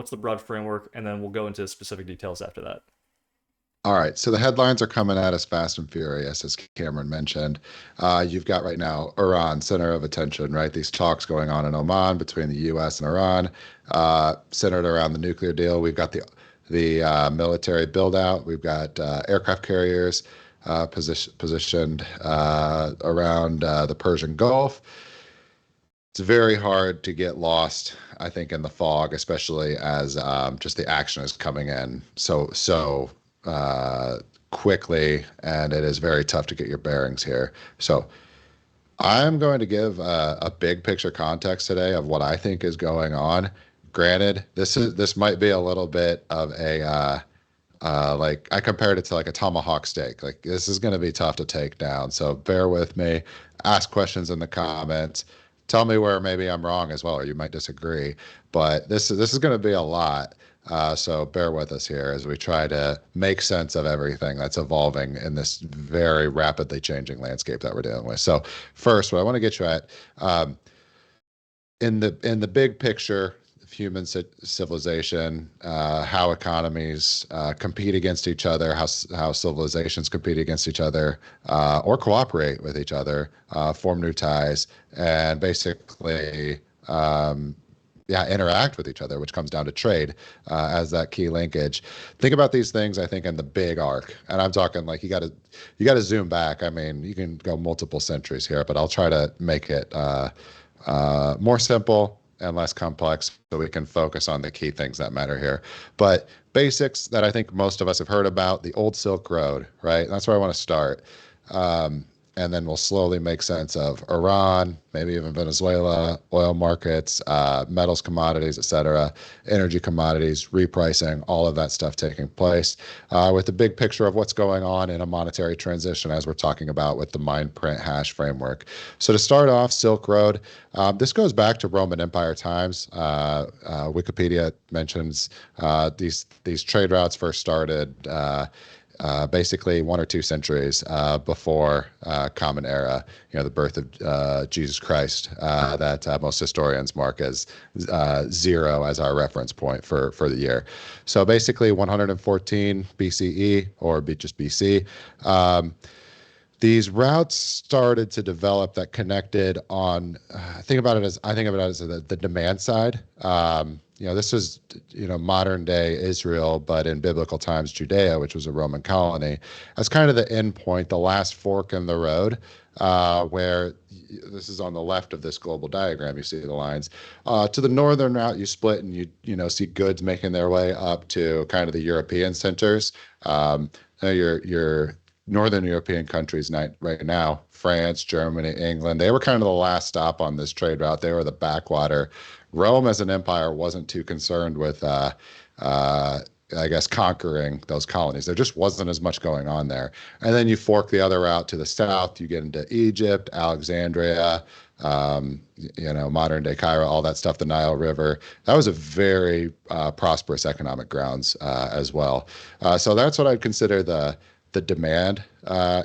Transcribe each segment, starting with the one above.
what's the broad framework, and then we'll go into specific details after that. All right, so the headlines are coming at us fast and furious, as Cameron mentioned. You've got right now Iran, center of attention, right? These talks going on in Oman between the U.S. and Iran, centered around the nuclear deal. We've got the military build out. We've got aircraft carriers positioned around the Persian Gulf. It's very hard to get lost, I think, in the fog, especially as just the action is coming in so quickly, and it is very tough to get your bearings here. So I'm going to give a big picture context today of what I think is going on. Granted, this might be a little bit of a like I compared it to like a tomahawk steak. Like this is going to be tough to take down. So bear with me. Ask questions in the comments. Tell me where maybe I'm wrong as well, or you might disagree. But this is going to be a lot. So bear with us here as we try to make sense of everything that's evolving in this very rapidly changing landscape that we're dealing with. So first, what I want to get you at, in the big picture of human civilization, how economies compete against each other, how civilizations compete against each other, or cooperate with each other, form new ties, and basically interact with each other, which comes down to trade as that key linkage. Think about these things, I think, in the big arc, and I'm talking like you got to zoom back. I mean, you can go multiple centuries here, but I'll try to make it more simple and less complex so we can focus on the key things that matter here. But basics that I think most of us have heard about, the old Silk Road, right? That's where I want to start. And then we'll slowly make sense of Iran, maybe even Venezuela, oil markets, metals, commodities, et cetera, energy commodities, repricing, all of that stuff taking place, with the big picture of what's going on in a monetary transition, as we're talking about with the mind print hash framework. So to start off, Silk Road, this goes back to Roman Empire times. Wikipedia mentions these trade routes first started basically 1 or 2 centuries before Common Era, the birth of Jesus Christ, that most historians mark as 0 as our reference point for the year. So basically 114 BCE or just BC. These routes started to develop that connected on, I think about it as the demand side. This was, modern day Israel, but in biblical times, Judea, which was a Roman colony. That's kind of the end point, the last fork in the road, where this is on the left of this global diagram. You see the lines. To the northern route, you split and you see goods making their way up to kind of the European centers. Your Northern European countries right now, France, Germany, England, they were kind of the last stop on this trade route. They were the backwater. Rome as an empire wasn't too concerned with, I guess, conquering those colonies. There just wasn't as much going on there. And then you fork the other route to the south, you get into Egypt, Alexandria, modern day Cairo, all that stuff, the Nile River. That was a very prosperous economic grounds as well. So that's what I'd consider the demand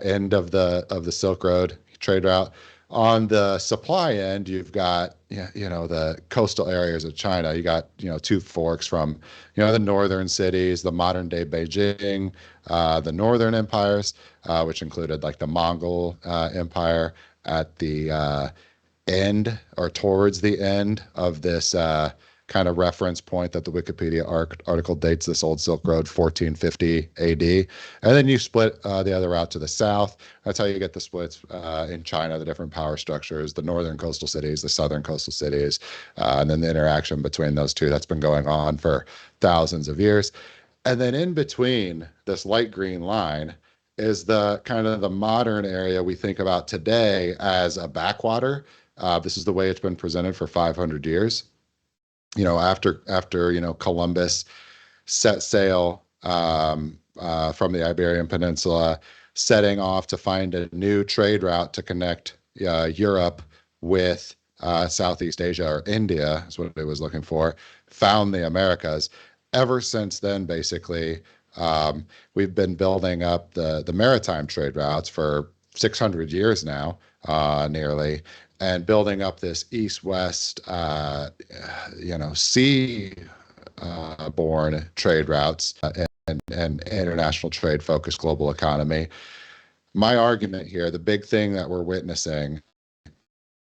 end of the Silk Road trade route. On the supply end, you've got the coastal areas of China. You got 2 forks from the northern cities, the modern day Beijing, the northern empires, which included like the Mongol Empire at the end or towards the end of this kind of reference point that the Wikipedia article dates this old Silk Road 1450 AD. And then you split the other route to the south. That's how you get the splits in China, the different power structures, the northern coastal cities, the southern coastal cities, and then the interaction between those two that's been going on for thousands of years. And then in between this light green line is the kind of the modern area we think about today as a backwater. This is the way it's been presented for 500 years. After Columbus set sail from the Iberian Peninsula, setting off to find a new trade route to connect Europe with Southeast Asia, or India is what it was looking for, found the Americas. Ever since then, basically, we've been building up the maritime trade routes for 600 years now, nearly, and building up this east-west, sea born trade routes and international trade focused global economy. My argument here, the big thing that we're witnessing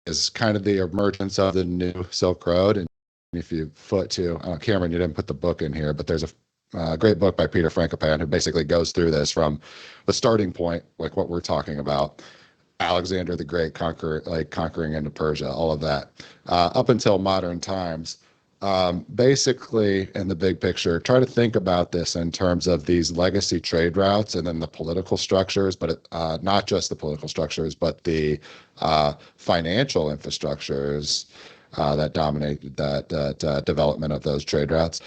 is kind of the emergence of the new Silk Road. And if you foot to, Cameron, you didn't put the book in here, but there's a great book by Peter Frankopan who basically goes through this from the starting point, like what we're talking about, Alexander the Great conquering into Persia, all of that, up until modern times. Basically, in the big picture, try to think about this in terms of these legacy trade routes and then the political structures, but not just the political structures, but the financial infrastructures that dominate that development of those trade routes.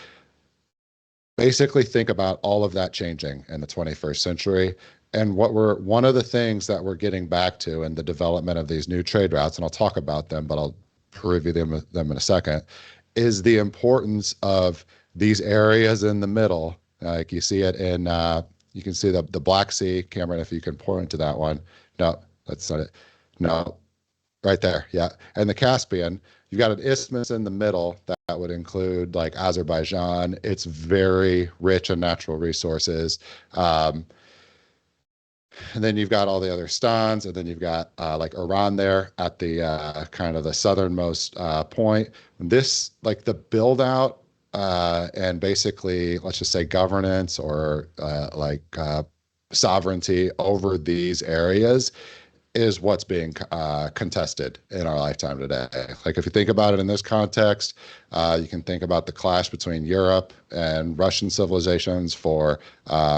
Basically, think about all of that changing in the 21st century. And one of the things that we're getting back to in the development of these new trade routes, and I'll talk about them, but I'll preview them in a second, is the importance of these areas in the middle. Like you see it in, you can see the Black Sea. Cameron, if you can point to that one. No, that's not it. No, right there. Yeah. And the Caspian, you've got an isthmus in the middle that would include like Azerbaijan. It's very rich in natural resources. And then you've got all the other stans, and then you've got like Iran there at the kind of the southernmost point. This, like the build out and basically, let's just say governance or sovereignty over these areas is what's being contested in our lifetime today. Like if you think about it in this context, you can think about the clash between Europe and Russian civilizations for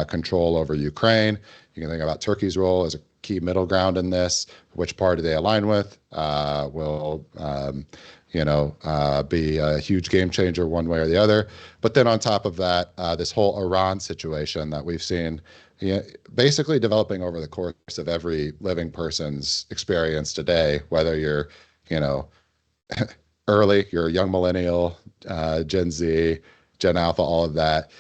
control over Ukraine. You can think about Turkey's role as a key middle ground in this. Which party they align with will, be a huge game changer one way or the other. But then on top of that, this whole Iran situation that we've seen, basically developing over the course of every living person's experience today, whether you're, early, you're a young millennial, Gen Z, Gen Alpha, all of that.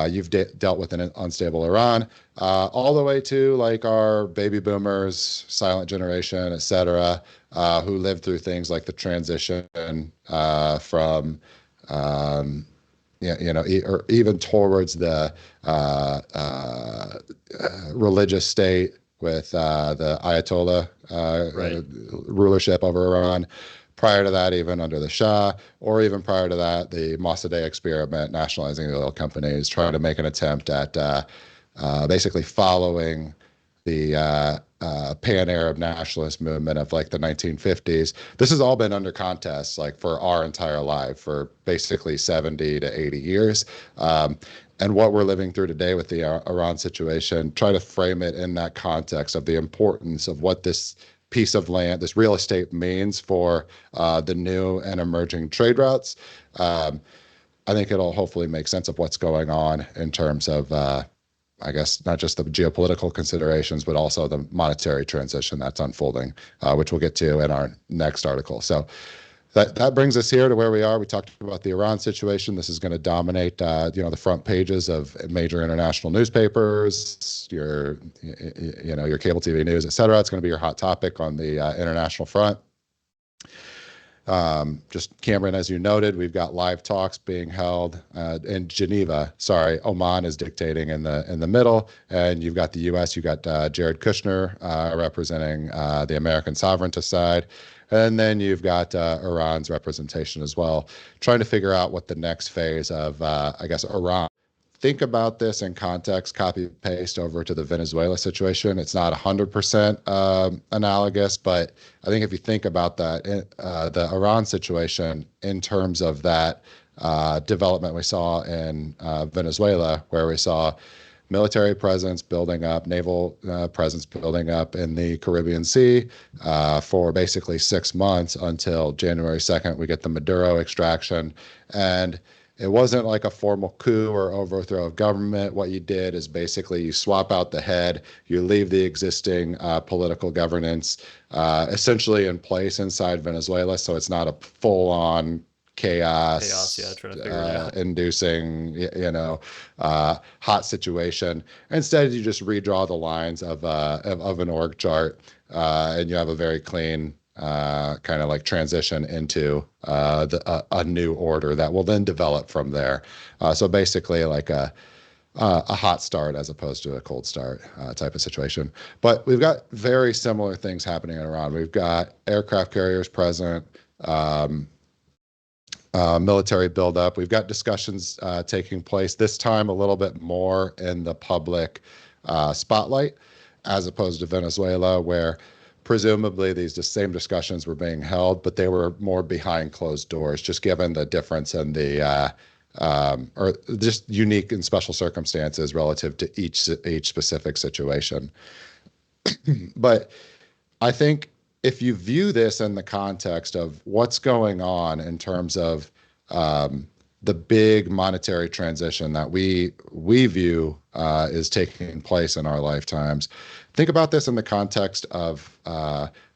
You've dealt with an unstable Iran, all the way to like our baby boomers, silent generation, et cetera, who lived through things like the transition from, or even towards the religious state with the Ayatollah Right. rulership over Iran. Prior to that, even under the Shah, or even prior to that, the Mossadegh experiment, nationalizing the oil companies, trying to make an attempt at basically following the pan-Arab nationalist movement of like the 1950s. This has all been under contest like for our entire life, for basically 70 to 80 years. And what we're living through today with the Iran situation, try to frame it in that context of the importance of what this piece of land, this real estate means for the new and emerging trade routes. I think it'll hopefully make sense of what's going on in terms of, I guess, not just the geopolitical considerations, but also the monetary transition that's unfolding, which we'll get to in our next article. So that brings us here to where we are. We talked about the Iran situation. This is going to dominate, the front pages of major international newspapers, your cable TV news, et cetera. It's going to be your hot topic on the international front. Just Cameron, as you noted, we've got live talks being held in Geneva. Sorry, Oman is dictating in the middle, and you've got the U.S. You've got Jared Kushner representing the American sovereigntist side. And then you've got Iran's representation as well, trying to figure out what the next phase of, Iran. Think about this in context, copy paste over to the Venezuela situation. It's not 100% analogous, but I think if you think about that, the Iran situation in terms of that development we saw in Venezuela, where we saw military presence building up, naval presence building up in the Caribbean Sea for basically 6 months until January 2nd, we get the Maduro extraction. And it wasn't like a formal coup or overthrow of government. What you did is basically you swap out the head, you leave the existing political governance essentially in place inside Venezuela. So it's not a full-on Chaos, yeah, chaos trying to figure it out. inducing, hot situation. Instead, you just redraw the lines of an org chart, and you have a very clean kind of like transition into a new order that will then develop from there. So basically, like a hot start as opposed to a cold start type of situation. But we've got very similar things happening in Iran. We've got aircraft carriers present, um, military buildup. We've got discussions taking place this time a little bit more in the public spotlight as opposed to Venezuela, where presumably these same discussions were being held, but they were more behind closed doors, just given the difference in the or just unique and special circumstances relative to each specific situation. But I think if you view this in the context of what's going on in terms of the big monetary transition that we view is taking place in our lifetimes, think about this in the context of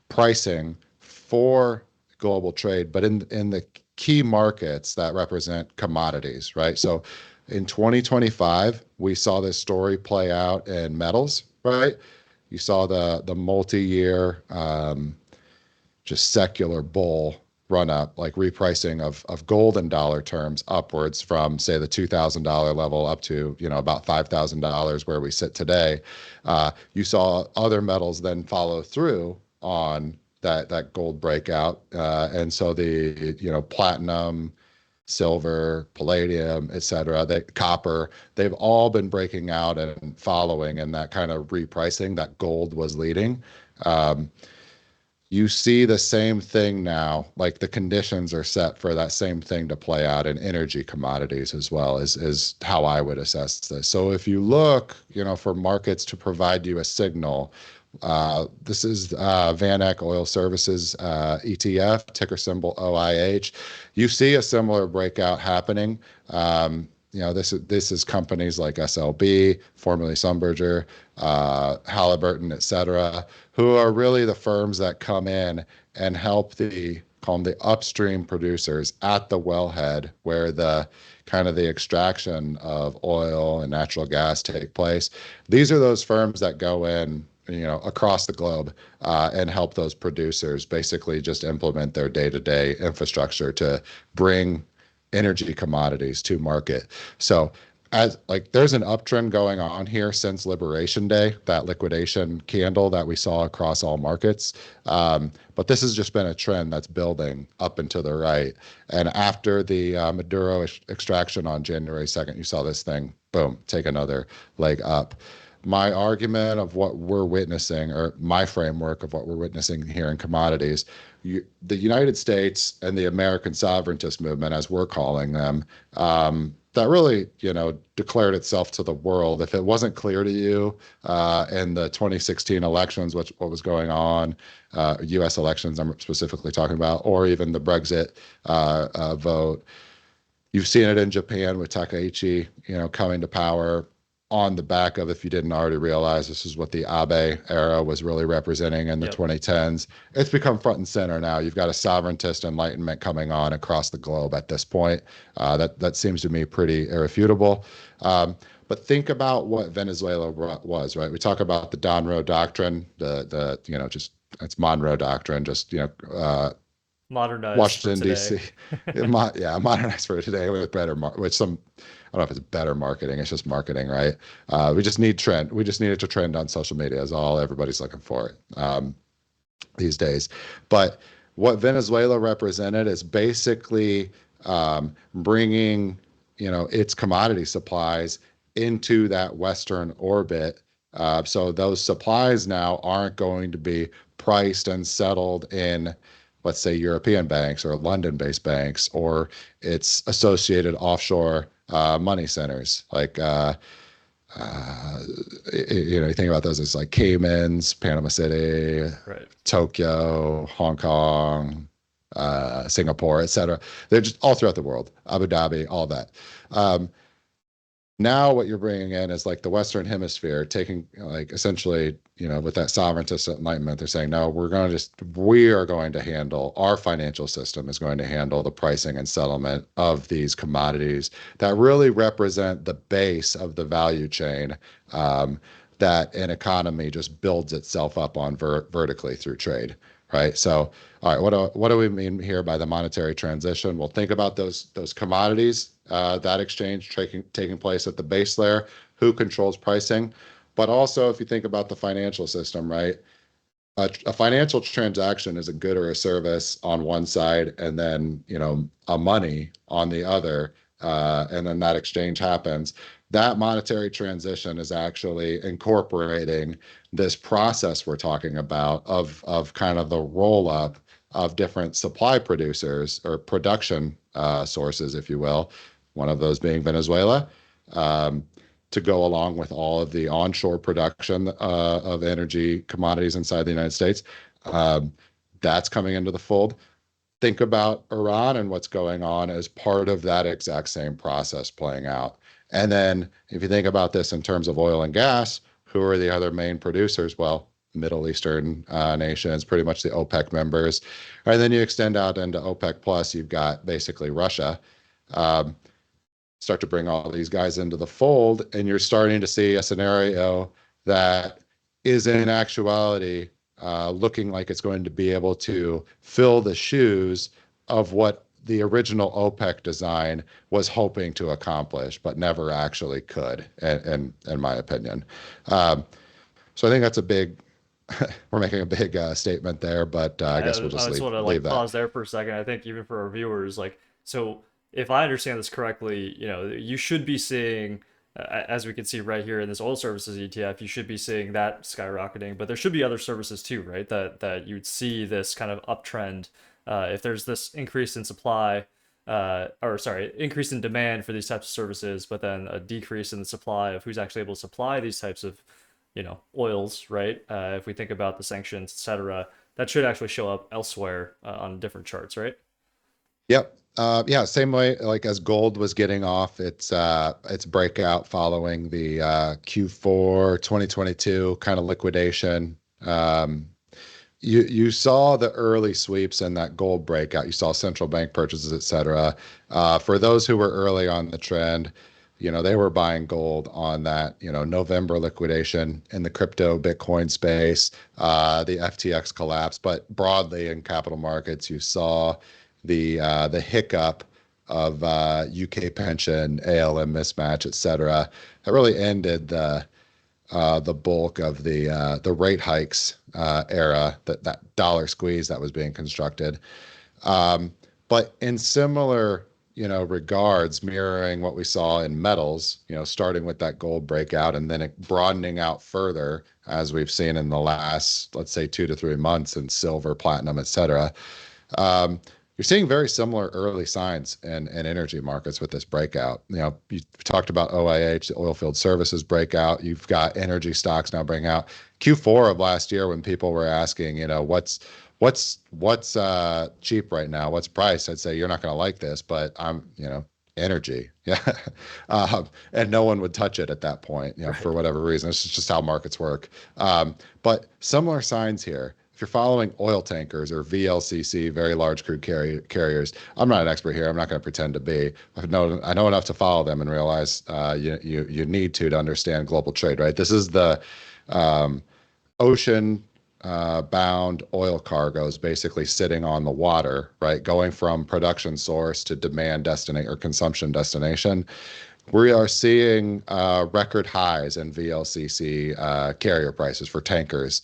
pricing for global trade, but in the key markets that represent commodities, right? So in 2025, we saw this story play out in metals, right? You saw the multi-year just secular bull run up, like repricing of gold in dollar terms upwards from say the $2,000 level up to about $5,000 where we sit today. You saw other metals then follow through on that gold breakout, and so the platinum, silver, palladium, et cetera, that copper, they've all been breaking out and following in that kind of repricing that gold was leading. Um, you see the same thing now, like the conditions are set for that same thing to play out in energy commodities as well, is how I would assess this. So if you look, for markets to provide you a signal, this is VanEck Oil Services ETF, ticker symbol OIH. You see a similar breakout happening. This is companies like SLB, formerly Schlumberger, Halliburton, et cetera, who are really the firms that come in and help call them the upstream producers at the wellhead where the kind of the extraction of oil and natural gas take place. These are those firms that go in, across the globe and help those producers basically just implement their day-to-day infrastructure to bring energy commodities to market. So as like there's an uptrend going on here since Liberation Day, that liquidation candle that we saw across all markets. But this has just been a trend that's building up and to the right. And after the Maduro extraction on January 2nd, you saw this thing, boom, take another leg up. My argument of what we're witnessing, or my framework of what we're witnessing here in commodities, the United States and the American sovereigntist movement, as we're calling them, that really, declared itself to the world. If it wasn't clear to you in the 2016 elections, what was going on, U.S. elections, I'm specifically talking about, or even the Brexit vote, you've seen it in Japan with Takaichi, coming to power on the back of, if you didn't already realize, this is what the Abe era was really representing in the Yep. 2010s. It's become front and center now. You've got a sovereigntist enlightenment coming on across the globe at this point. That seems to me pretty irrefutable. But think about what Venezuela was, right? We talk about the Donroe Doctrine, just it's Monroe Doctrine, just Modernized for Washington today. D.C. Modernized for today with better, which some, I don't know if it's better marketing. It's just marketing, right? We just need trend. We just need it to trend on social media. Is all everybody's looking for these days. But what Venezuela represented is basically bringing, its commodity supplies into that Western orbit. So those supplies now aren't going to be priced and settled in, let's say, European banks or London-based banks, or its associated offshore money centers. Like, you think about those as like Caymans, Panama City, Right. Tokyo, Hong Kong, Singapore, et cetera. They're just all throughout the world, Abu Dhabi, all that. Now what you're bringing in is like the Western Hemisphere taking, like, essentially, with that sovereigntist enlightenment, they're saying, no, we are going to handle, our financial system is going to handle the pricing and settlement of these commodities that really represent the base of the value chain, that an economy just builds itself up on vertically through trade. right? So, all right, what do we mean here by the monetary transition? Well, think about those commodities, that exchange taking place at the base layer, who controls pricing, but also if you think about the financial system, right? A financial transaction is a good or a service on one side, and then a money on the other, and then that exchange happens. That monetary transition is actually incorporating this process we're talking about of kind of the roll up of different supply producers or production sources, if you will. One of those being Venezuela. Um, to go along with all of the onshore production of energy commodities inside the United States. Um, that's coming into the fold. Think about Iran and what's going on as part of that exact same process playing out. And then if you think about this in terms of oil and gas, who are the other main producers? Well, Middle Eastern nations, pretty much the OPEC members. And then you extend out into OPEC plus, you've got basically Russia. Um, Start to bring all these guys into the fold, and you're starting to see a scenario that is in actuality looking like it's going to be able to fill the shoes of what the original OPEC design was hoping to accomplish, but never actually could, in my opinion. Um, so I think that's a big, we're making a big statement there, but I guess we'll I just just want to leave like that. pause there for a second. I think even for our viewers, like, so if I understand this correctly, you should be seeing, as we can see right here in this oil services ETF, you should be seeing that skyrocketing, but there should be other services too, right? That you'd see this kind of uptrend if there's this increase in supply, or sorry, increase in demand for these types of services, but then a decrease in the supply of who's actually able to supply these types of, oils, right? If we think about the sanctions, etc., that should actually show up elsewhere on different charts, right? Yep. Yeah, same way like as gold was getting off its breakout following the Q4 2022 kind of liquidation. You saw the early sweeps in that gold breakout. You saw central bank purchases, et cetera. For those who were early on the trend, they were buying gold on that, November liquidation in the crypto Bitcoin space, the FTX collapse. But broadly in capital markets, you saw the hiccup of UK pension, ALM mismatch, et cetera. That really ended the bulk of the rate hikes era, that dollar squeeze that was being constructed. But in similar, regards, mirroring what we saw in metals, starting with that gold breakout and then it broadening out further, as we've seen in the last, let's say, 2 to 3 months in silver, platinum, et cetera. You're seeing very similar early signs in energy markets with this breakout. You talked about OIH, the oil field services breakout. You've got energy stocks now bringing out Q4 of last year when people were asking, what's cheap right now? What's priced? I'd say you're not going to like this, but energy. Yeah. And no one would touch it at that point, Right. for whatever reason. It's just how markets work. But similar signs here. If you're following oil tankers or VLCC, very large crude carriers, I'm not an expert here. I'm not going to pretend to be. I know enough to follow them and realize you need to understand global trade, right? This is the um, ocean bound oil cargoes basically sitting on the water, right? Going from production source to demand destination or consumption destination. We are seeing record highs in VLCC carrier prices for tankers.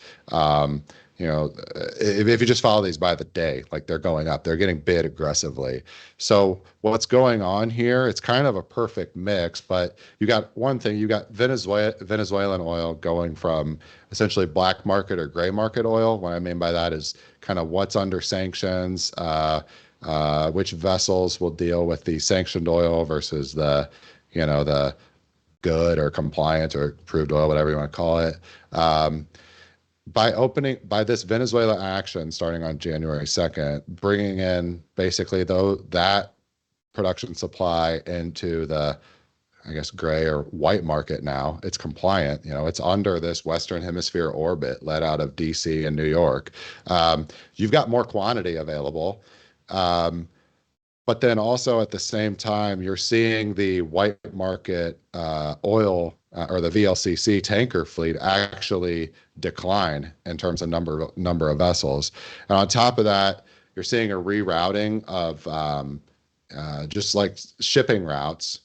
If you just follow these by the day, like they're going up, they're getting bid aggressively. So what's going on here? It's kind of a perfect mix, but you got one thing, you got Venezuelan oil going from essentially black market or gray market oil. What I mean by that is kind of what's under sanctions, which vessels will deal with the sanctioned oil versus the good or compliant or approved oil, whatever you want to call it. By this Venezuela action starting on January 2nd, bringing in basically though that production supply into the, I guess, gray or white market now. It's compliant. It's under this Western Hemisphere orbit led out of DC and New York. You've got more quantity available. Um, But then also at the same time, you're seeing the white market oil or the VLCC tanker fleet actually decline in terms of number of vessels. And on top of that, you're seeing a rerouting of just like shipping routes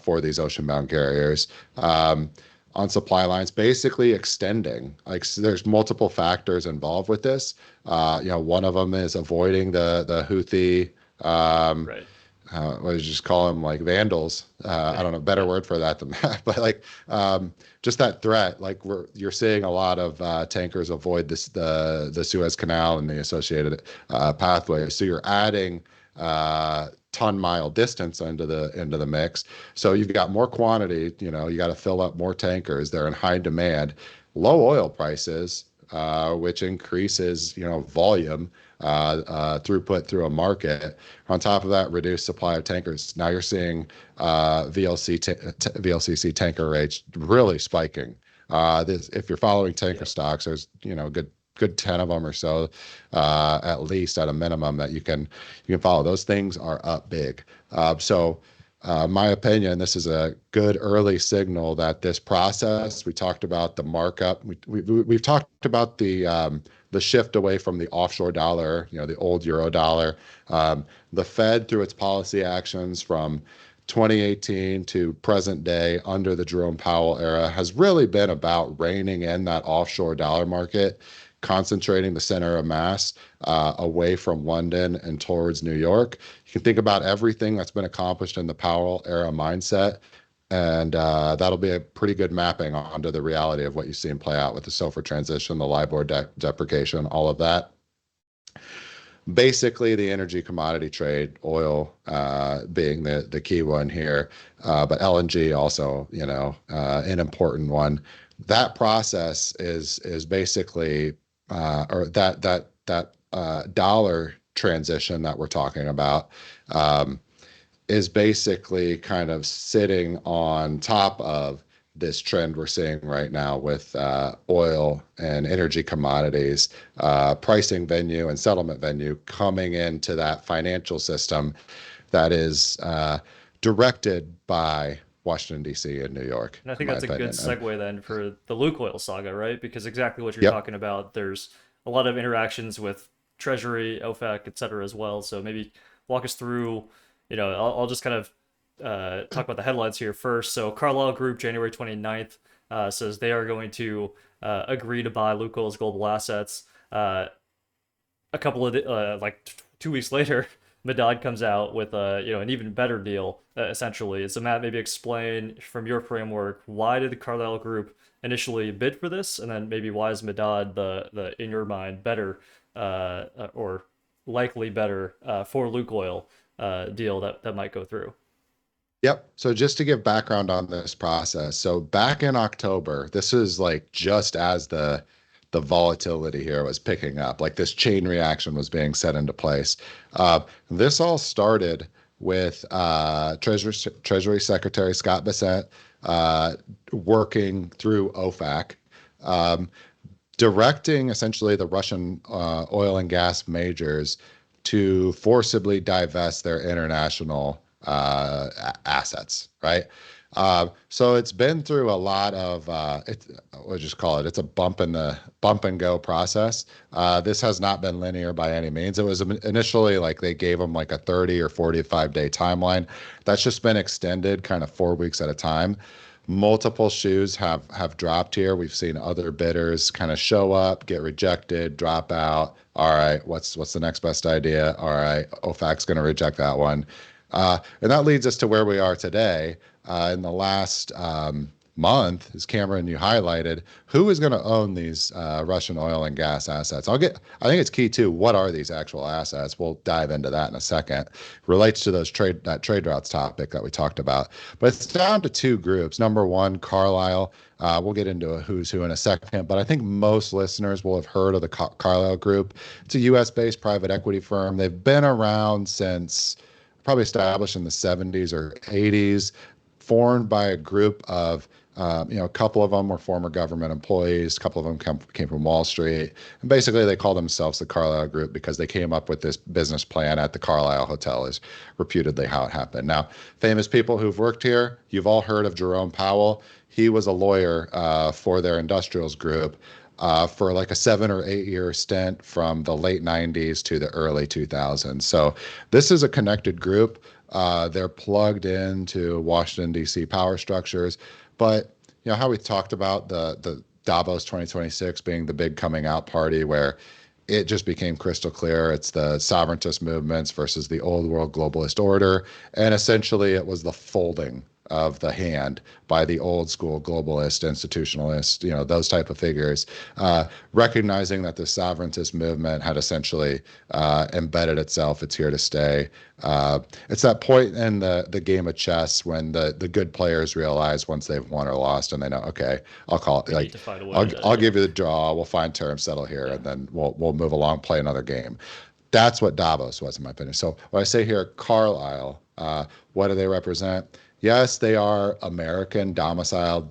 for these ocean-bound carriers on supply lines, basically extending. Like so there's multiple factors involved with this. One of them is avoiding the Houthi um, Right. what did you just call them, like vandals? I don't know, better Yeah. word for that than that, but like just that threat. Like you're seeing a lot of tankers avoid the Suez Canal and the associated pathways. So you're adding ton-mile distance into the mix. So you've got more quantity. You got to fill up more tankers. They're in high demand. Low oil prices, which increases volume throughput through a market. On top of that, reduced supply of tankers. Now you're seeing VLCC tanker rates really spiking. If you're following tanker Yep. stocks, there's a good 10 of them or so, at least at a minimum that you can follow. Those things are up big. My opinion, this is a good early signal that this process. We talked about the markup. We've talked about the shift away from the offshore dollar, the old euro dollar. The Fed, through its policy actions from 2018 to present day under the Jerome Powell era, has really been about reining in that offshore dollar market, concentrating the center of mass away from London and towards New York. You can think about everything that's been accomplished in the Powell era mindset, and that'll be a pretty good mapping onto the reality of what you've seen play out with the SOFR transition, the LIBOR deprecation, all of that. Basically, the energy commodity trade, oil being the key one here, but LNG also, an important one. That process is basically, or that dollar transition that we're talking about, is basically kind of sitting on top of this trend we're seeing right now with oil and energy commodities, pricing venue and settlement venue coming into that financial system that is directed by Washington, D.C. and New York, And I in think my that's a good opinion. And segue then for the Lukoil saga, right? Because exactly what you're yep, talking about, there's a lot of interactions with Treasury, OFAC, et cetera, as well. So maybe walk us through, I'll just kind of talk about the headlines here first. So Carlyle Group, January 29th, says they are going to agree to buy Lukoil's global assets. A couple of like 2 weeks later, Medad comes out with an even better deal essentially. So Matt, maybe explain from your framework, why did the Carlyle Group initially bid for this, and then maybe why is Medad the in your mind better or likely better for Lukoil deal that might go through? yep. So just to give background on this process, so back in October, this is like just as the volatility here was picking up, like this chain reaction was being set into place. This all started with Treasury Secretary Scott Bessent working through OFAC, um, directing essentially the Russian oil and gas majors to forcibly divest their international assets, right? So it's been through a lot of we'll just call it, it's a bump and go process. This has not been linear by any means. It was initially like they gave them like a 30 or 45-day timeline. That's just been extended kind of 4 weeks at a time. Multiple shoes have dropped here. We've seen other bidders kind of show up, get rejected, drop out. All right, what's the next best idea? All right, OFAC's going to reject that one. And that leads us to where we are today. In the last month, as Cameron, you highlighted, who is going to own these Russian oil and gas assets? I think it's key too. What are these actual assets? We'll dive into that in a second. Relates to that trade routes topic that we talked about. But it's down to two groups. Number one, Carlyle. We'll get into a who's who in a second, but I think most listeners will have heard of the Carlyle Group. It's a U.S. based private equity firm. They've been around since probably established in the 70s or 80s, formed by a group of, a couple of them were former government employees, a couple of them came from Wall Street. And basically, they call themselves the Carlyle Group because they came up with this business plan at the Carlyle Hotel, is reputedly how it happened. Now, famous people who've worked here, you've all heard of Jerome Powell. He was a lawyer for their industrials group for like a 7 or 8 year stint from the late 90s to the early 2000s. So this is a connected group. They're plugged into Washington, D.C. power structures. But how we talked about the Davos 2026 being the big coming out party where it just became crystal clear it's the sovereigntist movements versus the old world globalist order. And essentially, it was the folding of the hand by the old school globalist institutionalists, those type of figures, recognizing that the sovereigntist movement had essentially embedded itself. It's here to stay. It's that point in the game of chess when the good players realize once they've won or lost, and they know, okay, I'll call it We need like to find a way I'll to, give you the draw. We'll find terms, settle here, yeah. and then we'll move along, play another game. That's what Davos was, in my opinion. So when I say here, Carlyle, what do they represent? Yes, they are American domiciled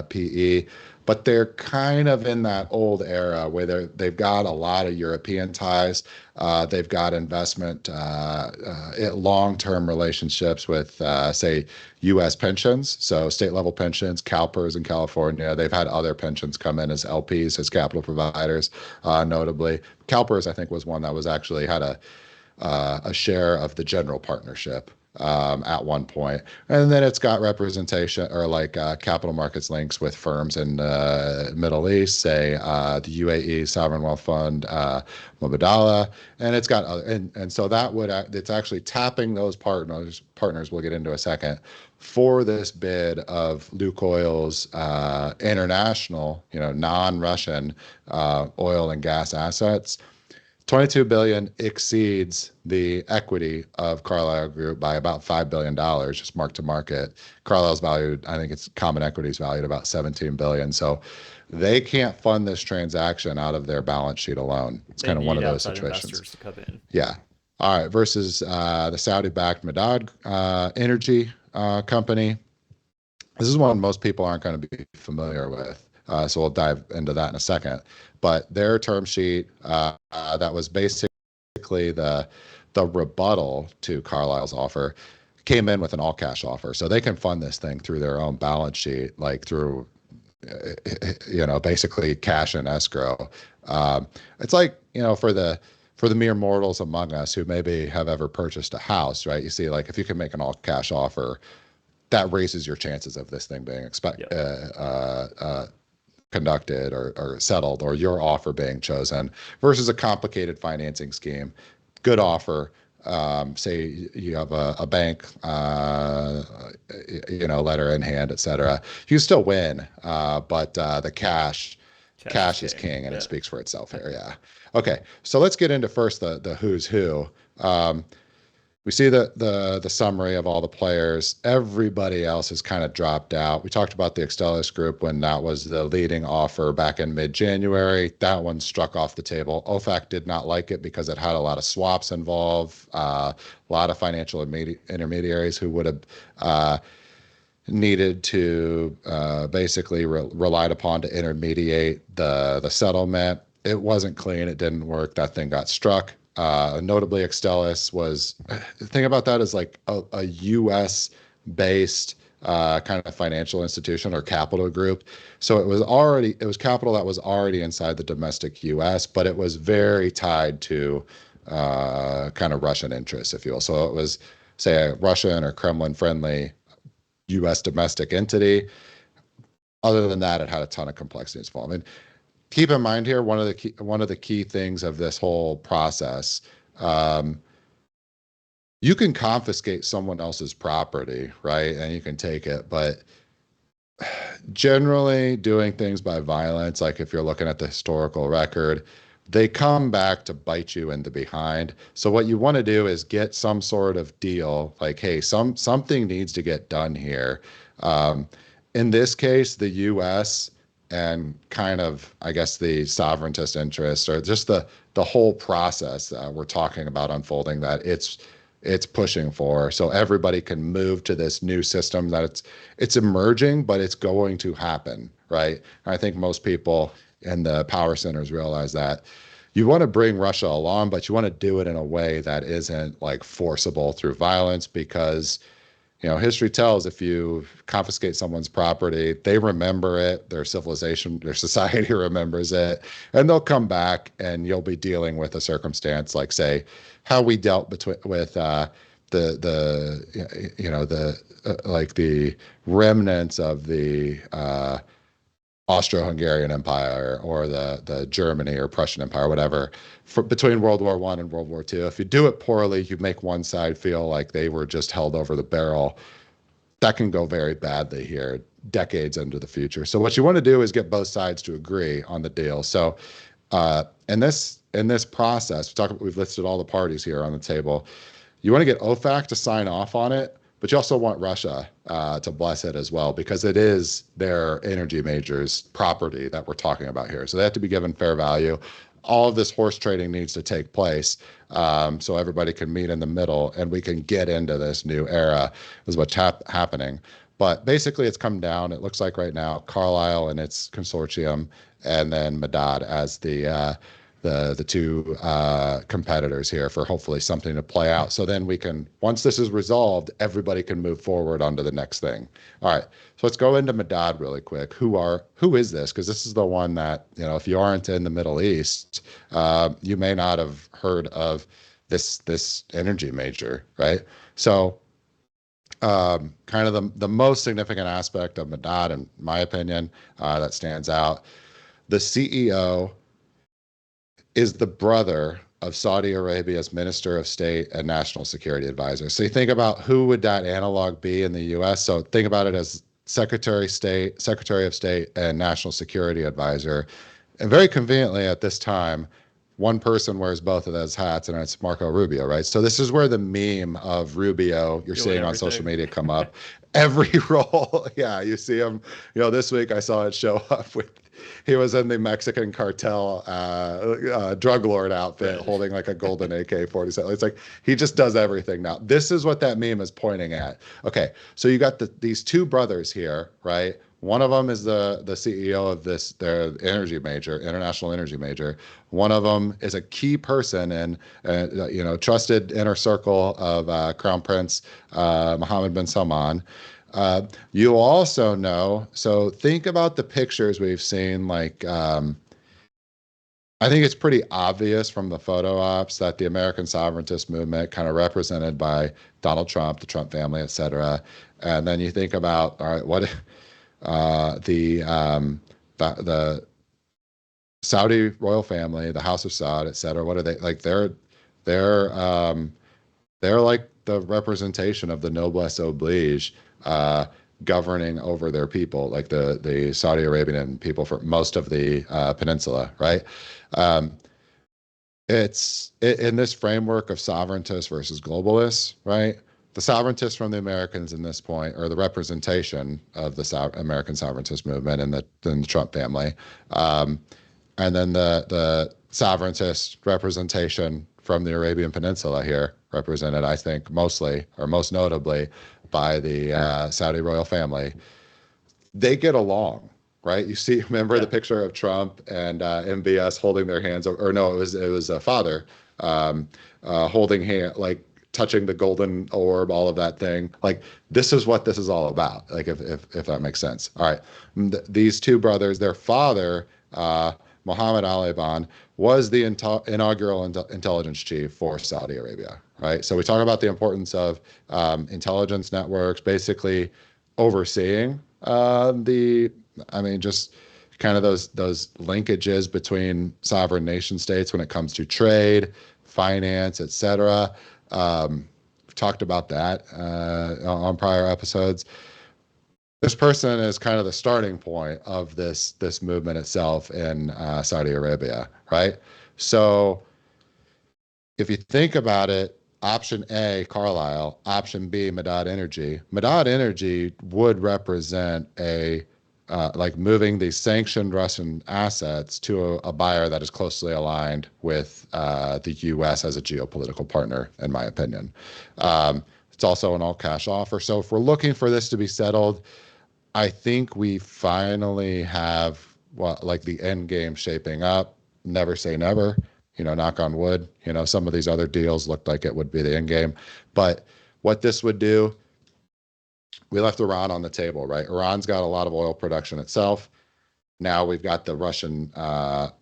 PE, but they're kind of in that old era where they've got a lot of European ties. They've got investment, long-term relationships with, say, U.S. pensions, so state-level pensions, CalPERS in California. They've had other pensions come in as LPs, as capital providers, notably. CalPERS, I think, was one that was actually had a share of the general partnership at one point. And then it's got representation or like capital markets links with firms in the Middle East, say the UAE Sovereign Wealth Fund, Mubadala, and it's got other, and so that would it's actually tapping those partners we'll get into a second for this bid of Lukoil's international, non-Russian oil and gas assets. 22 billion exceeds the equity of Carlyle Group by about $5 billion, just mark to market. Carlyle's valued, I think it's common equity is valued about 17 billion. So they can't fund this transaction out of their balance sheet alone. It's They kind of one need of those outside situations. investors to come in. Yeah. All right. Versus the Saudi-backed Madad energy company. This is one most people aren't going to be familiar with. So we'll dive into that in a second. But their term sheet that was basically the rebuttal to Carlyle's offer came in with an all cash offer. So they can fund this thing through their own balance sheet, like through basically cash and escrow. It's like, for the mere mortals among us who maybe have ever purchased a house, right? You see, like if you can make an all cash offer, that raises your chances of this thing being Yep. conducted or settled, or your offer being chosen versus a complicated financing scheme. Good offer. Say you have a bank, letter in hand, et cetera. You still win, but the cash is King. king, and it Yeah. speaks for itself here. Yeah. Okay. So let's get into first the who's who. We see the summary of all the players. Everybody else has kind of dropped out. We talked about the Extelis group when that was the leading offer back in mid-January. That one struck off the table. OFAC did not like it because it had a lot of swaps involved, a lot of financial intermediaries who would have needed to basically relied upon to intermediate the settlement. It wasn't clean. It didn't work. That thing got struck. Notably, Extelis was, the thing about that is like a U.S. based kind of financial institution or capital group. So it was capital that was already inside the domestic U.S., but it was very tied to kind of Russian interests, if you will. So it was, say, a Russian or Kremlin friendly U.S. domestic entity. Other than that, it had a ton of complexities involved. I mean, keep in mind here, one of the key things of this whole process, you can confiscate someone else's property, right? And you can take it, but generally doing things by violence, like if you're looking at the historical record, they come back to bite you in the behind. So what you want to do is get some sort of deal, like, hey, something needs to get done here. In this case, the U.S. and kind of, I guess, the sovereigntist interest, or just the whole process we're talking about unfolding, that it's pushing for, so everybody can move to this new system that it's emerging, but it's going to happen, right? And I think most people in the power centers realize that you want to bring Russia along, but you want to do it in a way that isn't like forcible through violence, because history tells if you confiscate someone's property, they remember it, their civilization, their society remembers it, and they'll come back and you'll be dealing with a circumstance like, say, how we dealt with like the remnants of the Austro-Hungarian Empire, or the Germany or Prussian Empire, whatever, between World War I and World War II. If you do it poorly, you make one side feel like they were just held over the barrel. That can go very badly here, decades into the future. So what you want to do is get both sides to agree on the deal. So in this process, we've listed all the parties here on the table. You want to get OFAC to sign off on it, but you also want Russia to bless it as well, because it is their energy major's property that we're talking about here. So they have to be given fair value. All of this horse trading needs to take place, so everybody can meet in the middle and we can get into this new era, is what's happening. But basically, it's come down. It looks like right now, Carlyle and its consortium, and then Madad as the two competitors here for hopefully something to play out. So then we can, once this is resolved, everybody can move forward onto the next thing. All right, so let's go into Madad really quick. Who is this? Because this is the one that, if you aren't in the Middle East, you may not have heard of this energy major, right? So kind of the most significant aspect of Madad, in my opinion, that stands out, the CEO is the brother of Saudi Arabia's Minister of State and National Security Advisor. So you think about who would that analog be in the U.S. So think about it as Secretary of State, and National Security Advisor. And very conveniently at this time, one person wears both of those hats, and it's Marco Rubio, right? So this is where the meme of Rubio you're Doing seeing on social everything. media come up. Every role, yeah, you see him. This week I saw it show up with, he was in the Mexican cartel drug lord outfit, Right. holding like a golden AK-47. It's like he just does everything now. This is what that meme is pointing at. Okay, so you got these two brothers here, right? One of them is the CEO of their energy major, international energy major. One of them is a key person in, trusted inner circle of Crown Prince Mohammed bin Salman. You also know, so think about the pictures we've seen, like, I think it's pretty obvious from the photo ops that the American sovereigntist movement, kind of represented by Donald Trump, the Trump family, et cetera. And then you think about, all right, what the Saudi royal family, the House of Saud, et cetera, what are they like? They're they're like the representation of the noblesse oblige, governing over their people, like the Saudi Arabian people for most of the peninsula, right? Um, in this framework of sovereigntists versus globalists, right? The sovereigntists from the Americans in this point, or the representation of the American sovereigntist movement in the Trump family, and then the sovereigntist representation from the Arabian Peninsula here, represented, I think, mostly or most notably by the Saudi royal family. They get along, right? You see, remember the Yeah. picture of Trump and MBS holding their hands, or no, it was a father holding hand, like touching the golden orb, all of that thing. Like, this is what this is all about. Like, if that makes sense. All right, these two brothers, their father, Mohammed Ali Ban, was the inaugural intelligence chief for Saudi Arabia. Right. So we talk about the importance of intelligence networks, basically overseeing just kind of those linkages between sovereign nation states when it comes to trade, finance, et cetera. We've talked about that on prior episodes. This person is kind of the starting point of this movement itself in Saudi Arabia, right? So if you think about it, option A, Carlisle, option B, Madad Energy. Madad Energy would represent a like moving these sanctioned Russian assets to a buyer that is closely aligned with the U.S. as a geopolitical partner, in my opinion. It's also an all cash offer. So if we're looking for this to be settled, I think we finally have what like the end game shaping up. Never say never, knock on wood. Some of these other deals looked like it would be the end game. But what this would do, we left Iran on the table, right? Iran's got a lot of oil production itself. Now we've got the Russian, or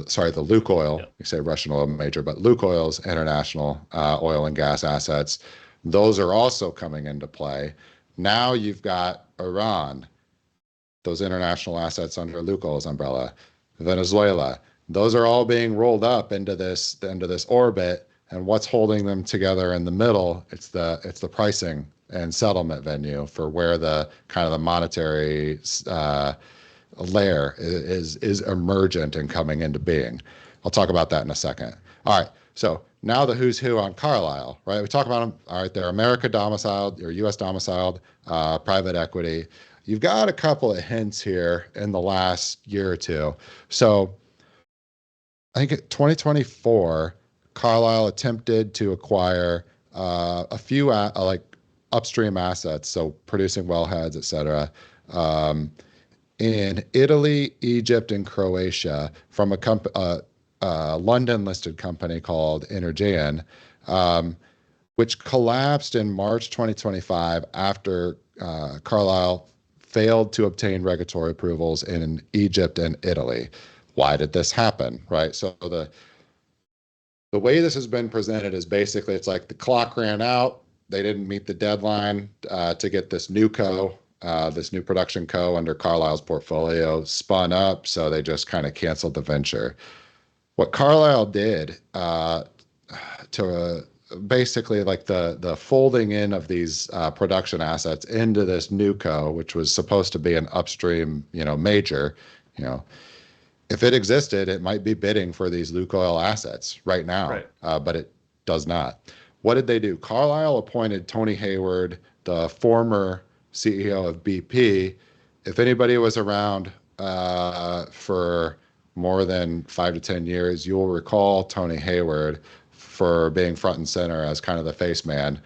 sorry, the Lukoil. Yep. You say Russian oil major, but Lukoil's international oil and gas assets. Those are also coming into play. Now you've got Iran, those international assets under Lukoil's umbrella, Venezuela. Those are all being rolled up into this orbit. And what's holding them together in the middle? It's the pricing and settlement venue for where the kind of the monetary layer is emergent and coming into being. I'll talk about that in a second. All right. So now the who's who on Carlyle, right? We talk about them. All right. They're America domiciled or U.S. domiciled, private equity. You've got a couple of hints here in the last year or two. So I think 2024, Carlyle attempted to acquire a few like upstream assets, so producing wellheads, et cetera, in Italy, Egypt, and Croatia from a London-listed company called Energean, which collapsed in March 2025 after Carlyle failed to obtain regulatory approvals in Egypt and Italy. Why did this happen, right? So the way this has been presented is basically it's like the clock ran out. They didn't meet the deadline to get this new this new production co under Carlyle's portfolio spun up. So they just kind of canceled the venture. What Carlyle did to basically like the folding in of these production assets into this new co, which was supposed to be an upstream, major, you know, if it existed, it might be bidding for these Lukoil assets right now, Right. but it does not. What did they do? Carlyle appointed Tony Hayward, the former CEO of BP. If anybody was around for more than 5 to 10 years, you will recall Tony Hayward for being front and center as kind of the face man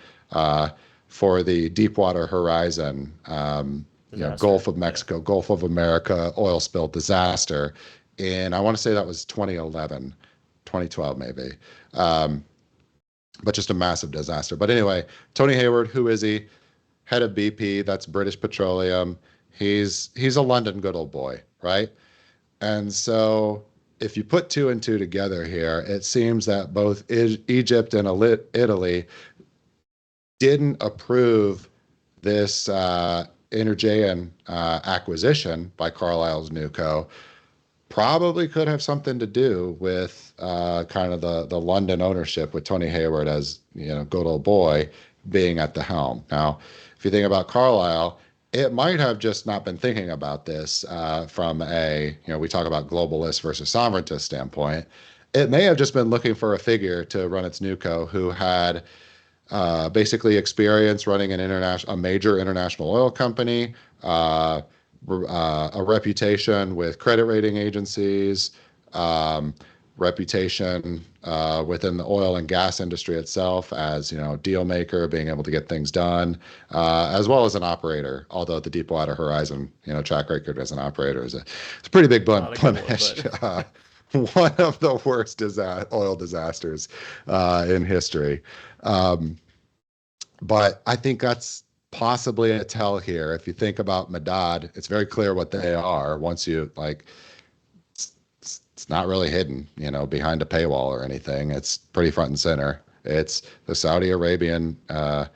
for the Deepwater Horizon, Disaster. Gulf of Yeah. Mexico, Gulf of America oil spill disaster. And I want to say that was 2011, 2012 maybe. But just a massive disaster. But anyway, Tony Hayward, who is he? Head of BP, that's British Petroleum. He's a London good old boy, right? And so if you put two and two together here, it seems that both Egypt and Italy didn't approve this Energean acquisition by Carlyle's Newco. Probably could have something to do with kind of the London ownership with Tony Hayward as good old boy being at the helm. Now, if you think about Carlyle, it might have just not been thinking about this from we talk about globalist versus sovereigntist standpoint. It may have just been looking for a figure to run its newco who had basically experience running a major international oil company, a reputation with credit rating agencies, reputation within the oil and gas industry itself as deal maker, being able to get things done, as well as an operator. Although the Deepwater Horizon track record as an operator is it's a pretty big Not a good one, blemish. but One of the worst oil disasters in history. But I think that's possibly a tell here. If you think about Madad, it's very clear what they are. Once you it's not really hidden, behind a paywall or anything. It's pretty front and center. It's the Saudi Arabian, a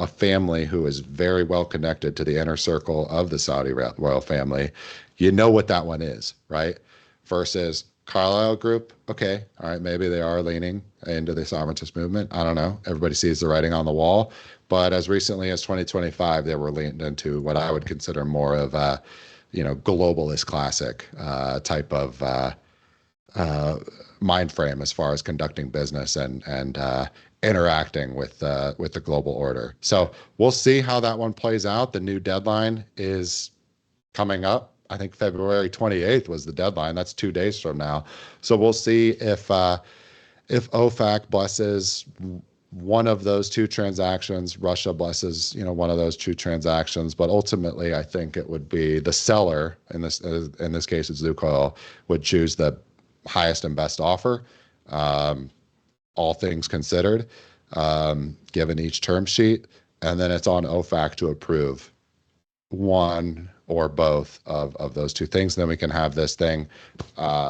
family who is very well connected to the inner circle of the Saudi royal family. You know what that one is, right? Versus Carlyle Group. Okay, all right, maybe they are leaning into the sovereigntist movement. I don't know. Everybody sees the writing on the wall. But as recently as 2025, they were leaned into what I would consider more of a, globalist classic type of mind frame as far as conducting business and interacting with the global order. So we'll see how that one plays out. The new deadline is coming up. I think February 28th was the deadline. That's 2 days from now. So we'll see if OFAC blesses one of those two transactions, Russia blesses, one of those two transactions, but ultimately, I think it would be the seller in this case, it's Lukoil, would choose the highest and best offer, um, all things considered, given each term sheet, and then it's on OFAC to approve one or both of those two things. Then we can have this thing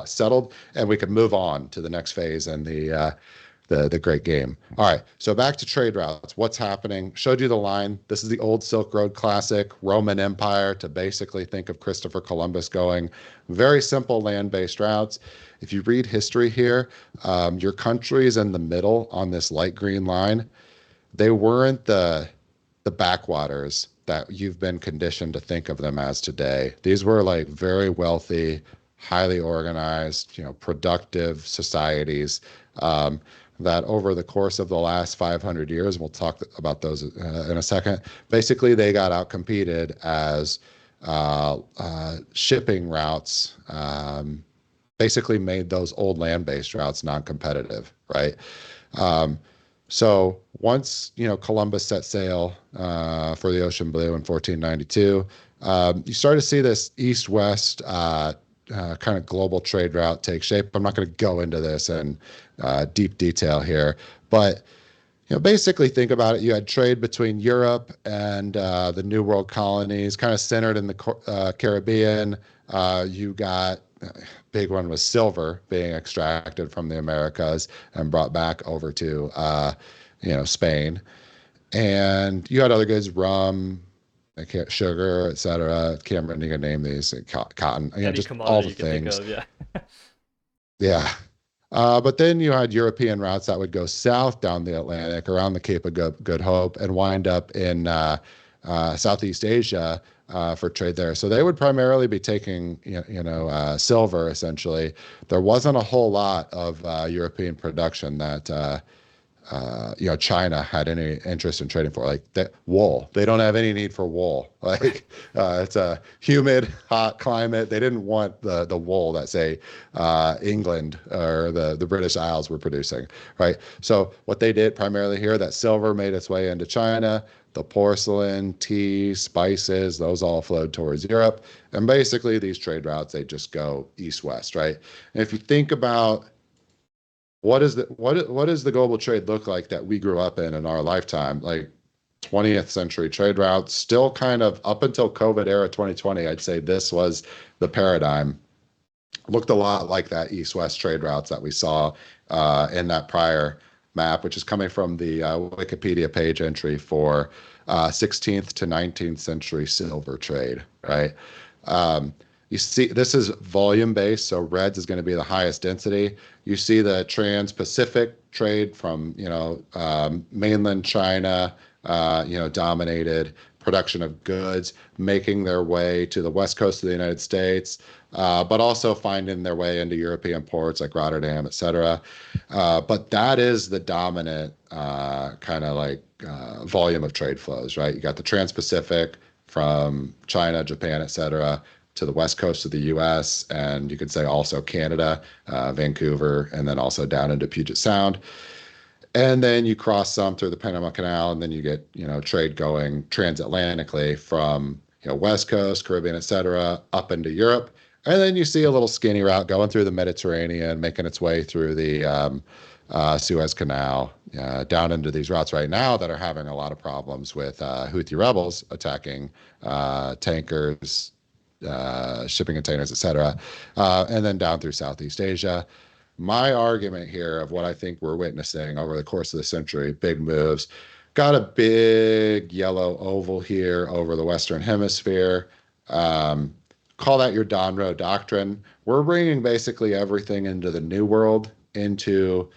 settled, and we can move on to the next phase and the great game. All right, so back to trade routes. What's happening? Showed you the line. This is the old Silk Road classic, Roman Empire, to basically think of Christopher Columbus going very simple land-based routes. If you read history here, your countries in the middle on this light green line, they weren't the backwaters that you've been conditioned to think of them as today. These were like very wealthy, highly organized, productive societies, that over the course of the last 500 years, we'll talk about those in a second, basically they got outcompeted as shipping routes, basically made those old land-based routes non-competitive, right? Um, so once Columbus set sail for the ocean blue in 1492, you start to see this east-west kind of global trade route take shape. I'm not going to go into this in deep detail here, but basically think about it. You had trade between Europe and the New World colonies, kind of centered in the Caribbean. You got big one was silver being extracted from the Americas and brought back over to Spain, and you had other goods, rum, sugar, etc. Can't remember, you can name these, cotton, Any just all commodity the you can think things. of, yeah. Yeah. But then you had European routes that would go south down the Atlantic around the Cape of Good Hope and wind up in Southeast Asia for trade there. So they would primarily be taking, silver essentially. There wasn't a whole lot of European production that China had any interest in trading for, like that wool. They don't have any need for wool. Like it's a humid, hot climate. They didn't want the wool that say England or the British Isles were producing, right? So what they did primarily here, that silver made its way into China. The porcelain, tea, spices, those all flowed towards Europe. And basically these trade routes, they just go east-west, right? And if you think about what does the global trade look like that we grew up in our lifetime? Like 20th century trade routes, still kind of up until COVID era 2020, I'd say this was the paradigm. Looked a lot like that east-west trade routes that we saw in that prior map, which is coming from the Wikipedia page entry for 16th to 19th century silver trade, Right. right? Um, you see, this is volume based, so reds is going to be the highest density. You see the trans-Pacific trade from, mainland China, dominated production of goods, making their way to the west coast of the United States, but also finding their way into European ports like Rotterdam, et cetera. But that is the dominant kind of like volume of trade flows, right? You got the Trans-Pacific from China, Japan, et cetera, to the west coast of the U.S., and you could say also Canada, Vancouver, and then also down into Puget Sound. And then you cross some through the Panama Canal, and then you get, trade going transatlantically from, West Coast, Caribbean, et cetera, up into Europe. And then you see a little skinny route going through the Mediterranean, making its way through the Suez Canal, down into these routes right now that are having a lot of problems with Houthi rebels attacking tankers, shipping containers, et cetera, and then down through Southeast Asia. My argument here of what I think we're witnessing over the course of the century, big moves, got a big yellow oval here over the Western Hemisphere. Um, Call that your Donroe Doctrine. We're bringing basically everything into the New World, into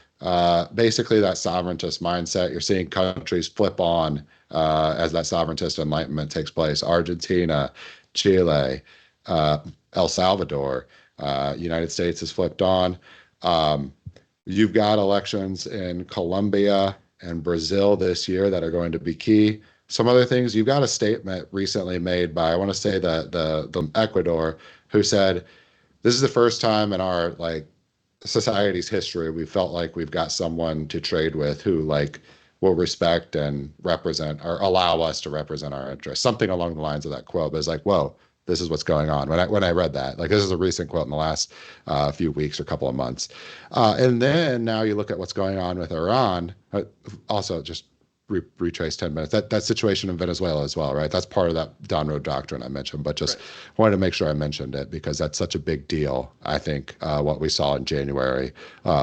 basically that sovereigntist mindset. You're seeing countries flip on as that sovereigntist enlightenment takes place. Argentina, Chile, uh, El Salvador, United States has flipped on. Um, you've got elections in Colombia and Brazil this year that are going to be key. Some other things, you've got a statement recently made by, I want to say the Ecuador, who said this is the first time in our like society's history we felt like we've got someone to trade with who like will respect and represent or allow us to represent our interests. Something along the lines of that quote. But it's like, whoa, this is what's going on. When I read that, like this is a recent quote in the last few weeks or couple of months. And then now you look at what's going on with Iran. Also, just retrace 10 minutes. That situation in Venezuela as well, right? That's part of that down road doctrine I mentioned, but just Right. wanted to make sure I mentioned it because that's such a big deal. I think what we saw in January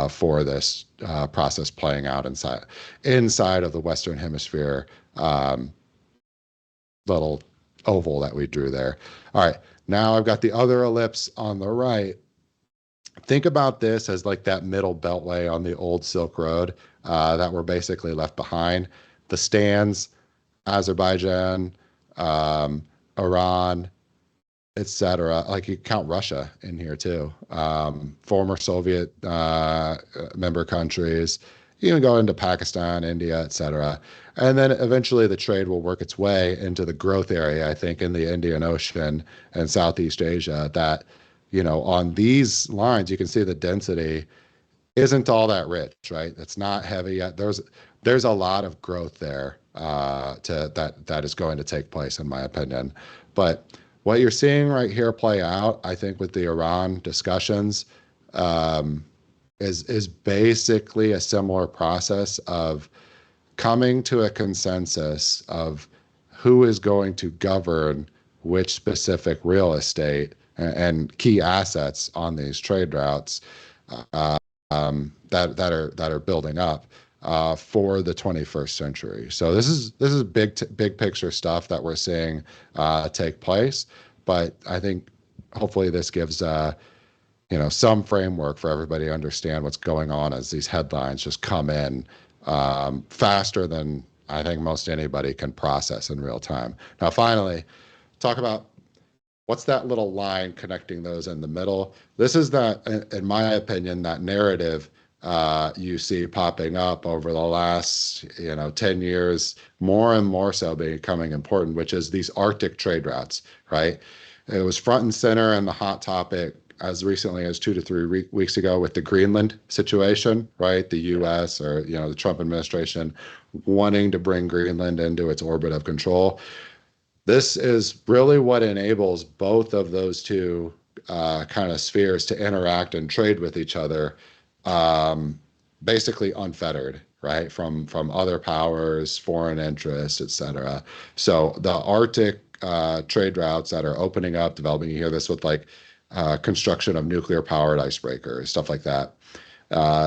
for this process playing out inside of the Western Hemisphere um, little oval that we drew there. All right, now I've got the other ellipse on the right. Think about this as like that middle beltway on the old Silk Road that were basically left behind. The stands, Azerbaijan, um, Iran, etc. Like you count Russia in here too. Former Soviet member countries. You can go into Pakistan, India, etc. And then eventually the trade will work its way into the growth area, I think, in the Indian Ocean and Southeast Asia. That, on these lines, you can see the density isn't all that rich, right? It's not heavy yet. There's a lot of growth there to that is going to take place, in my opinion. But what you're seeing right here play out, I think, with the Iran discussions, um, is basically a similar process of coming to a consensus of who is going to govern which specific real estate and key assets on these trade routes that are building up for the 21st century. So this is big picture stuff that we're seeing take place. But I think hopefully this gives some framework for everybody to understand what's going on as these headlines just come in faster than I think most anybody can process in real time. Now, finally, talk about what's that little line connecting those in the middle. This is that, in my opinion, that narrative you see popping up over the last 10 years, more and more so becoming important, which is these Arctic trade routes, right? It was front and center and the hot topic as recently as 2 to 3 weeks ago with the Greenland situation, right? The U.S. or the Trump administration wanting to bring Greenland into its orbit of control. This is really what enables both of those two kind of spheres to interact and trade with each other, um, basically unfettered, right? From other powers, foreign interests, etc. So the Arctic trade routes that are opening up, developing, you hear this with like construction of nuclear powered icebreakers, stuff like that.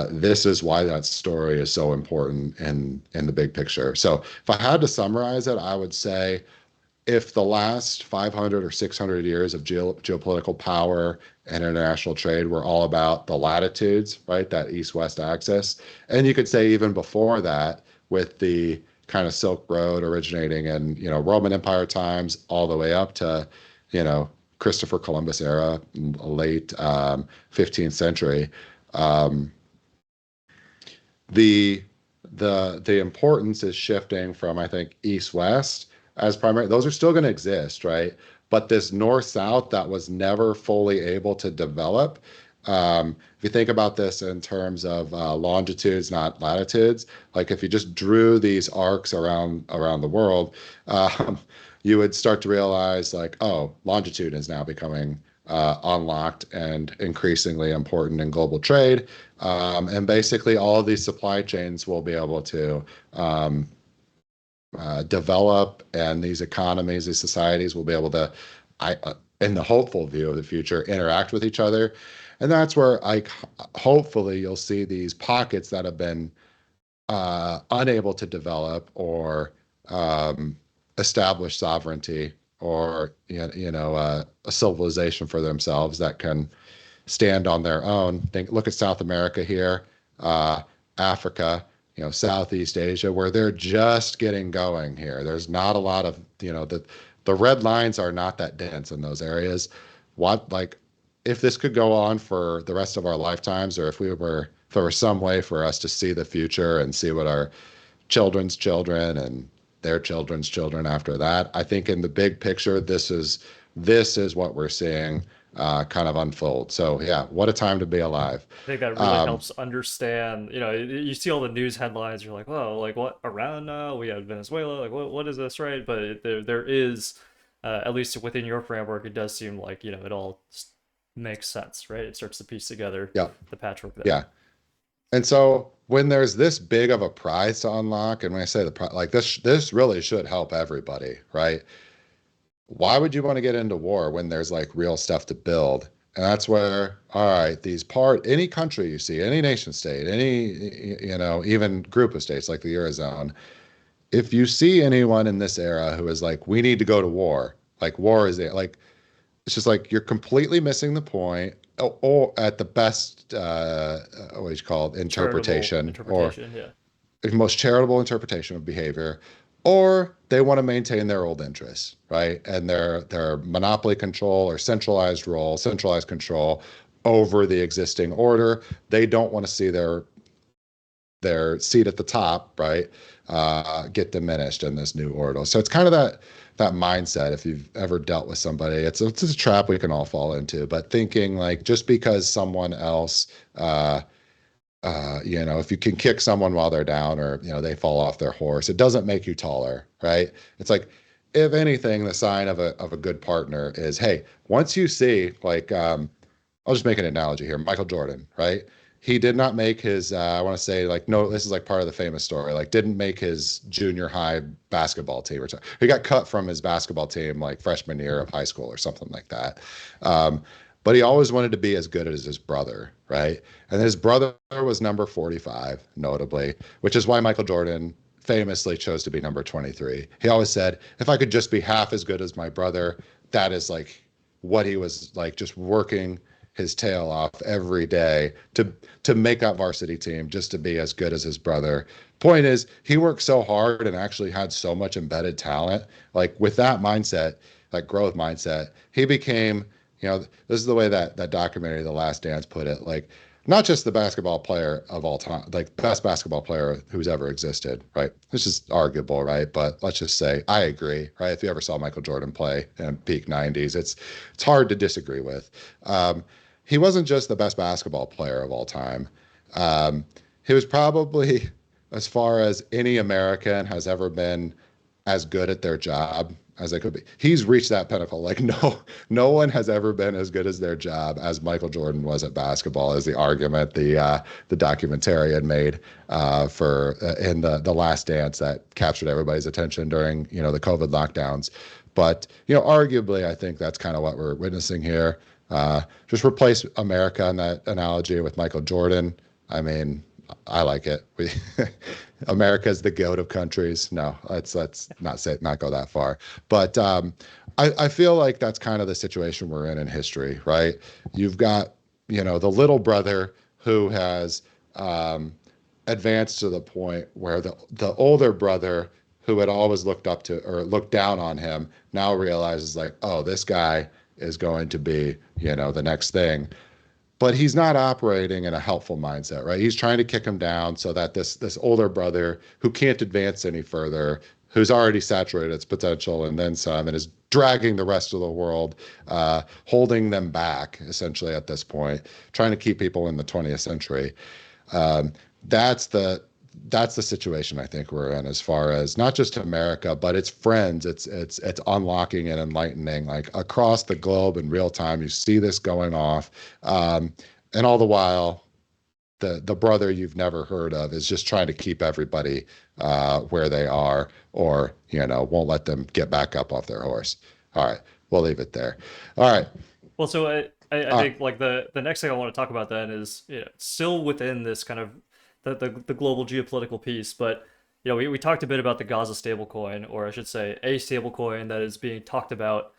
This is why that story is so important in the big picture. So if I had to summarize it, I would say if the last 500 or 600 years of geopolitical power and international trade were all about the latitudes, right, that east-west axis, and you could say even before that, with the kind of Silk Road originating in Roman Empire times, all the way up to you know Christopher Columbus era, late 15th century. Um, the the importance is shifting from I think east west as primary. Those are still going to exist, right? But this north south that was never fully able to develop. If you think about this in terms of longitudes, not latitudes, like if you just drew these arcs around the world, um, you would start to realize like, oh, longitude is now becoming unlocked and increasingly important in global trade. And basically, all of these supply chains will be able to develop, and these economies, these societies will be able to, in the hopeful view of the future, interact with each other. And that's where hopefully you'll see these pockets that have been unable to develop or um, establish sovereignty or a civilization for themselves that can stand on their own. Look at South America here, Africa, Southeast Asia, where they're just getting going here. There's not a lot of, the red lines are not that dense in those areas. What like if this could go on for the rest of our lifetimes, or if there were some way for us to see the future and see what our children's children and their children's children after that. I think in the big picture, this is what we're seeing kind of unfold. So yeah, what a time to be alive. I think that really Um, helps understand. You see all the news headlines, you're like, "Whoa, like what? Iran now? We have Venezuela. Like what is this, right?" But there is, at least within your framework, it does seem like it all makes sense, right? It starts to piece together yeah, the patchwork there. yeah. And so when there's this big of a prize to unlock, and when I say the prize, like this really should help everybody, right? Why would you want to get into war when there's like real stuff to build? And that's where, all right, any country you see, any nation state, even group of states like the Eurozone, if you see anyone in this era who is like, we need to go to war, like war is there, like it's just like you're completely missing the point, or at the best, what you call it, Charitable interpretation, or interpretation, yeah. the most charitable interpretation of behavior, or they want to maintain their old interests, right? And their monopoly control or centralized control over the existing order. They don't want to see their seat at the top, right, get diminished in this new order. So it's kind of that mindset. If you've ever dealt with somebody, it's a trap we can all fall into. But thinking like just because someone else if you can kick someone while they're down or, they fall off their horse, it doesn't make you taller, right? It's like, if anything, the sign of a good partner is, hey, once you see, like, I'll just make an analogy here. Michael Jordan, right? He did not make his, I want to say, like, no, this is like part of the famous story, like, didn't make his junior high basketball team. He got cut from his basketball team, like, freshman year of high school or something like that. Um, but he always wanted to be as good as his brother, right? And his brother was number 45, notably, which is why Michael Jordan famously chose to be number 23. He always said, if I could just be half as good as my brother, that is like what he was like, just working his tail off every day to make that varsity team just to be as good as his brother. Point is, he worked so hard and actually had so much embedded talent. Like with that mindset, that growth mindset, he became, this is the way that documentary, The Last Dance, put it. Like, not just the basketball player of all time, like best basketball player who's ever existed, right? This is arguable, right? But let's just say I agree, right? If you ever saw Michael Jordan play in peak '90s, it's hard to disagree with. He wasn't just the best basketball player of all time. He was probably, as far as any American has ever been, as good at their job as they could be. He's reached that pinnacle. Like no one has ever been as good as their job as Michael Jordan was at basketball. Is the argument the documentarian made for in the Last Dance that captured everybody's attention during the COVID lockdowns. But arguably, I think that's kind of what we're witnessing here. Just replace America in that analogy with Michael Jordan. I mean, I like it. America's the goat of countries. No, let's not go that far. But I feel like that's kind of the situation we're in history, right? You've got the little brother who has advanced to the point where the older brother who had always looked up to or looked down on him now realizes like, oh, this guy is going to be the next thing, but he's not operating in a helpful mindset, right? He's trying to kick him down so that this older brother who can't advance any further, who's already saturated its potential and then some, and is dragging the rest of the world, holding them back essentially at this point, trying to keep people in the 20th century. Um, that's the situation I think we're in, as far as not just America, but its friends. It's unlocking and enlightening like across the globe in real time. You see this going off, and all the while, the brother you've never heard of is just trying to keep everybody where they are, or won't let them get back up off their horse. All right, we'll leave it there. All right. Well, so I Uh, think like the next thing I want to talk about then is still within this kind of the global geopolitical piece, but we talked a bit about the Gaza stablecoin, or I should say a stablecoin that is being talked about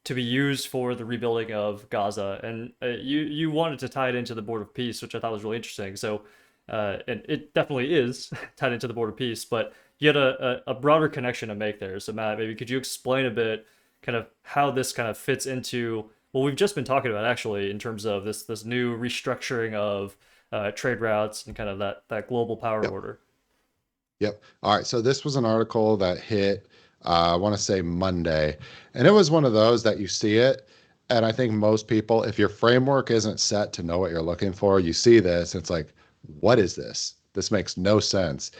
to be used for the rebuilding of Gaza, and you wanted to tie it into the Board of Peace, which I thought was really interesting. So, and it definitely is tied into the Board of Peace, but you had a broader connection to make there. So, Matt, maybe could you explain a bit kind of how this kind of fits into what we've just been talking about, actually, in terms of this new restructuring of trade routes and kind of that global power yeah. order. Yep. All right. So this was an article that hit, I want to say Monday, and it was one of those that you see it. And I think most people, if your framework isn't set to know what you're looking for, you see this, it's like, what is this? This makes no sense.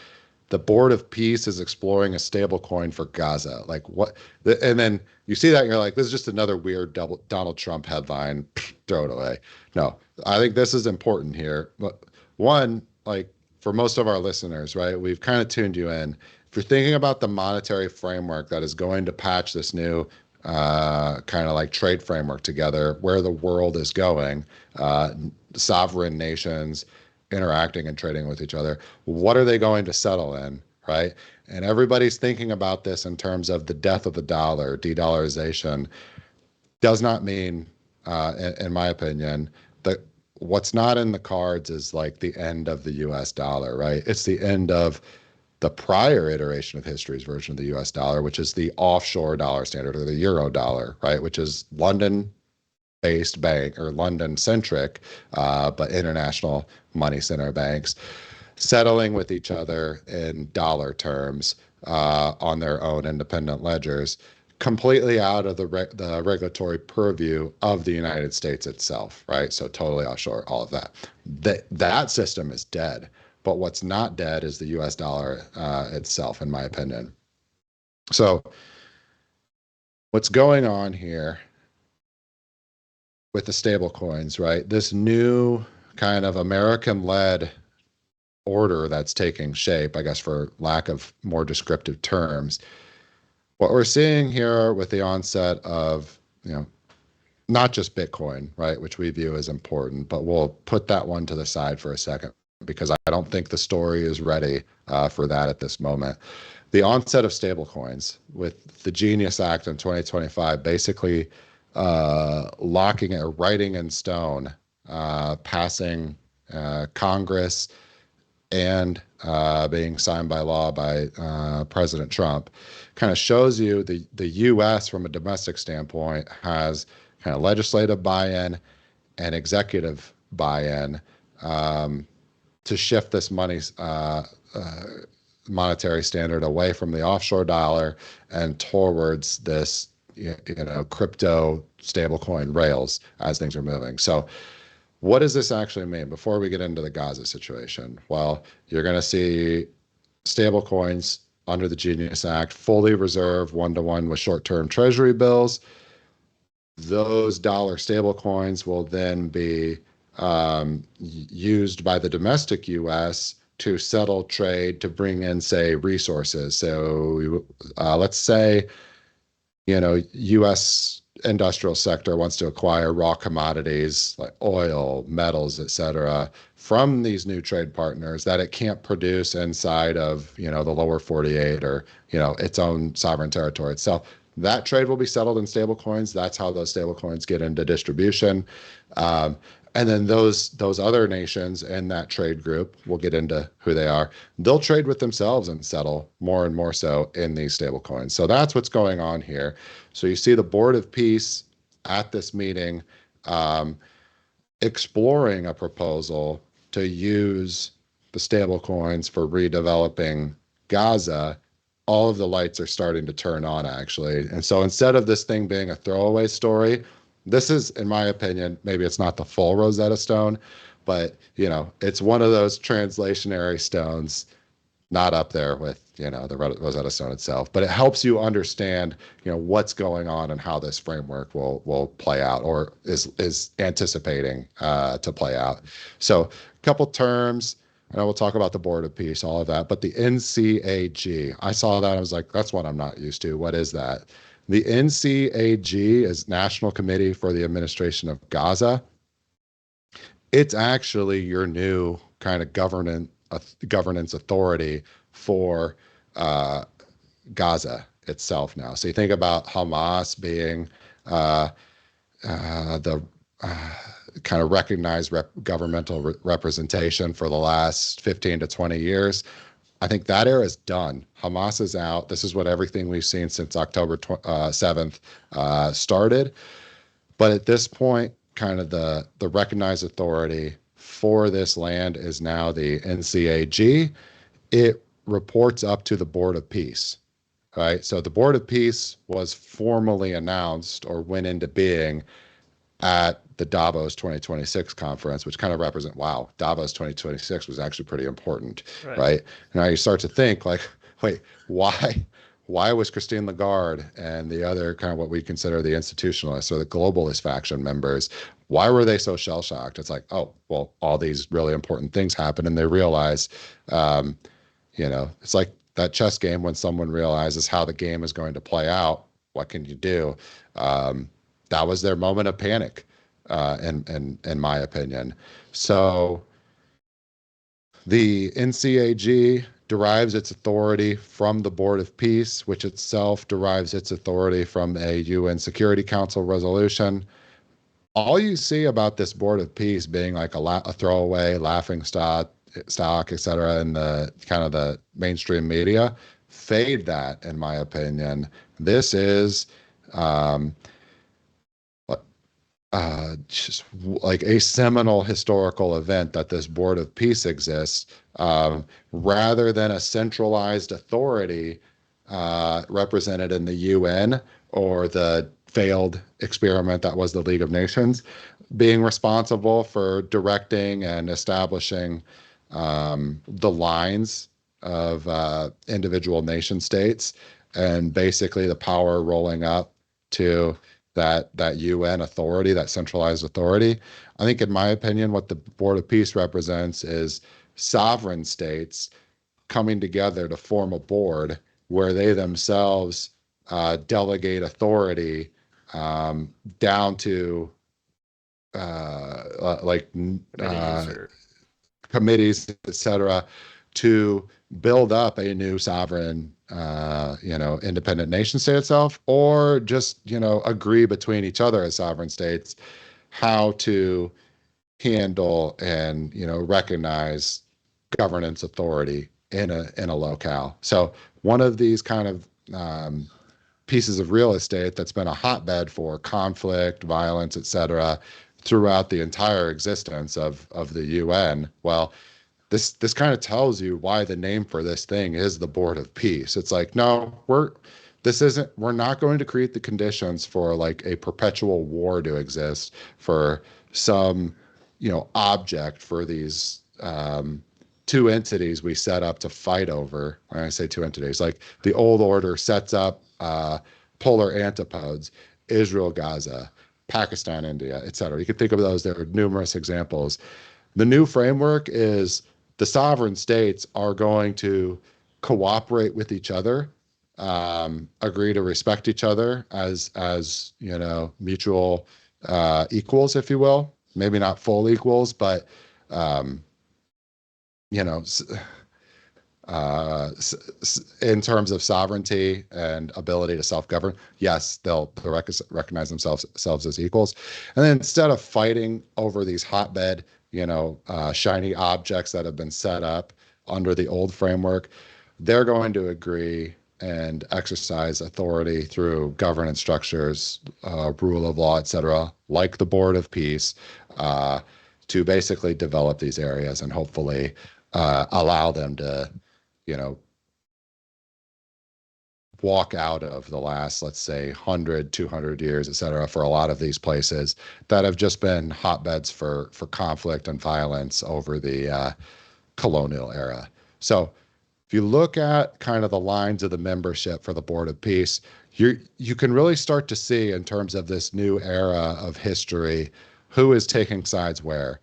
The Board of Peace is exploring a stable coin for Gaza. Like what? And then you see that and you're like, this is just another weird Donald Trump headline. Throw it away. No, I think this is important here. But one, like for most of our listeners, right, we've kind of tuned you in. If you're thinking about the monetary framework that is going to patch this new kind of like trade framework together, where the world is going, uh, sovereign nations interacting and trading with each other, what are they going to settle in, right? And everybody's thinking about this in terms of the death of the dollar, de-dollarization. Does not mean, in my opinion, that what's not in the cards is like the end of the U.S. dollar, right? It's the end of the prior iteration of history's version of the U.S. dollar, which is the offshore dollar standard or the euro dollar, right? Which is London based bank or London centric, but international money center banks settling with each other in dollar terms on their own independent ledgers, completely out of the regulatory purview of the United States itself, right? So totally offshore, all of that. That system is dead. But what's not dead is the U.S. dollar itself, in my opinion. So what's going on here with the stable coins, right? This new kind of American-led order that's taking shape, I guess, for lack of more descriptive terms. What we're seeing here with the onset of, not just Bitcoin, right, which we view as important, but we'll put that one to the side for a second because I don't think the story is ready for that at this moment. The onset of stablecoins with the Genius Act in 2025 basically locking it, writing in stone, passing Congress and being signed by law by President Trump, kind of shows you the U.S. from a domestic standpoint has kind of legislative buy-in and executive buy-in to shift this monetary standard away from the offshore dollar and towards this crypto stablecoin rails as things are moving. So what does this actually mean before we get into the Gaza situation? Well, you're going to see stable coins under the Genius Act fully reserve one-to-one with short-term treasury bills. Those dollar stable coins will then be used by the domestic U.S. to settle trade to bring in, say, resources. So let's say U.S. industrial sector wants to acquire raw commodities like oil, metals, et cetera, from these new trade partners that it can't produce inside of, the lower 48 or, its own sovereign territory itself. That trade will be settled in stable coins. That's how those stable coins get into distribution. And then those other nations in that trade group, we'll get into who they are, they'll trade with themselves and settle more and more so in these stable coins. So that's what's going on here. So you see the Board of Peace at this meeting exploring a proposal to use the stable coins for redeveloping Gaza. All of the lights are starting to turn on, actually. And so instead of this thing being a throwaway story, this is, in my opinion, maybe it's not the full Rosetta Stone, but it's one of those translationary stones, not up there with the Rosetta Stone itself, but it helps you understand what's going on and how this framework will play out or is anticipating to play out. So a couple terms. I know we'll talk about the Board of Peace, all of that, but the NCAG, I saw that. I was like, that's what I'm not used to. What is that? The NCAG is National Committee for the Administration of Gaza. It's actually your new kind of governance authority for uh, Gaza itself now. So you think about Hamas being uh, the kind of recognized governmental representation for the last 15 to 20 years. I think that era is done. Hamas is out. This is what everything we've seen since October 7th started. But at this point, kind of the recognized authority for this land is now the NCAG. It reports up to the Board of Peace, right? So the Board of Peace was formally announced or went into being at the Davos 2026 conference, which kind of represent, wow, Davos 2026 was actually pretty important, Right. right? Now you start to think like, wait, why? Why was Christine Lagarde and the other kind of what we consider the institutionalists or the globalist faction members, why were they so shell shocked? It's like, oh, well, all these really important things happen, and they realize, um, it's like that chess game when someone realizes how the game is going to play out. What can you do? Um, that was their moment of panic, in my opinion. So the NCAG derives its authority from the Board of Peace, which itself derives its authority from a UN Security Council resolution. All you see about this Board of Peace being like a throwaway, laughing stock, et cetera, in the kind of the mainstream media, fade that, in my opinion. This is um, just like a seminal historical event that this Board of Peace exists, rather than a centralized authority represented in the UN or the failed experiment that was the League of Nations, being responsible for directing and establishing the lines of individual nation states, and basically the power rolling up to that UN authority, that centralized authority. I think, in my opinion, what the Board of Peace represents is sovereign states coming together to form a board where they themselves delegate authority down to like Committees or committees, et cetera, to build up a new sovereign, independent nation state itself, or just, agree between each other as sovereign states how to handle and, recognize governance authority in a locale. So one of these kind of pieces of real estate that's been a hotbed for conflict, violence, et cetera, throughout the entire existence of the UN. Well, this kind of tells you why the name for this thing is the Board of Peace. It's like, no, we're not going to create the conditions for like a perpetual war to exist for some, object for these two entities we set up to fight over. When I say two entities, like the old order sets up polar antipodes, Israel, Gaza, Pakistan, India, et cetera. You can think of those. There are numerous examples. The new framework is the sovereign states are going to cooperate with each other, agree to respect each other as mutual equals, if you will. Maybe not full equals, but um, you know, in terms of sovereignty and ability to self-govern, yes, they'll recognize themselves as equals. And then instead of fighting over these hotbed, shiny objects that have been set up under the old framework, they're going to agree and exercise authority through governance structures, rule of law, et cetera, like the Board of Peace, to basically develop these areas and hopefully allow them to, you know, walk out of the last, let's say, 100, 200 years, et cetera, for a lot of these places that have just been hotbeds for conflict and violence over the colonial era. So if you look at kind of the lines of the membership for the Board of Peace, you can really start to see, in terms of this new era of history, who is taking sides where.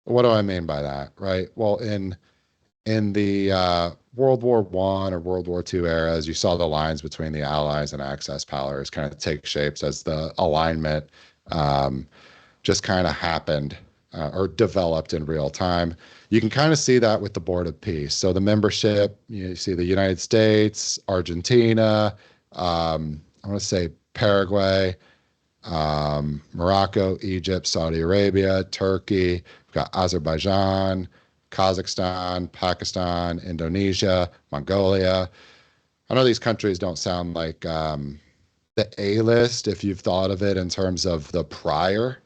What do I mean by that? Right. Well, in the World War One or World War II eras, you saw the lines between the Allies and Axis powers kind of take shapes as the alignment um, just kind of happened or developed in real time. You can kind of see that with the Board of Peace. So the membership, you see the United States, Argentina, I want to say Paraguay, Morocco, Egypt, Saudi Arabia, Turkey, we've got Azerbaijan, Kazakhstan, Pakistan, Indonesia, Mongolia. I know these countries don't sound like the A list if you've thought of it in terms of the prior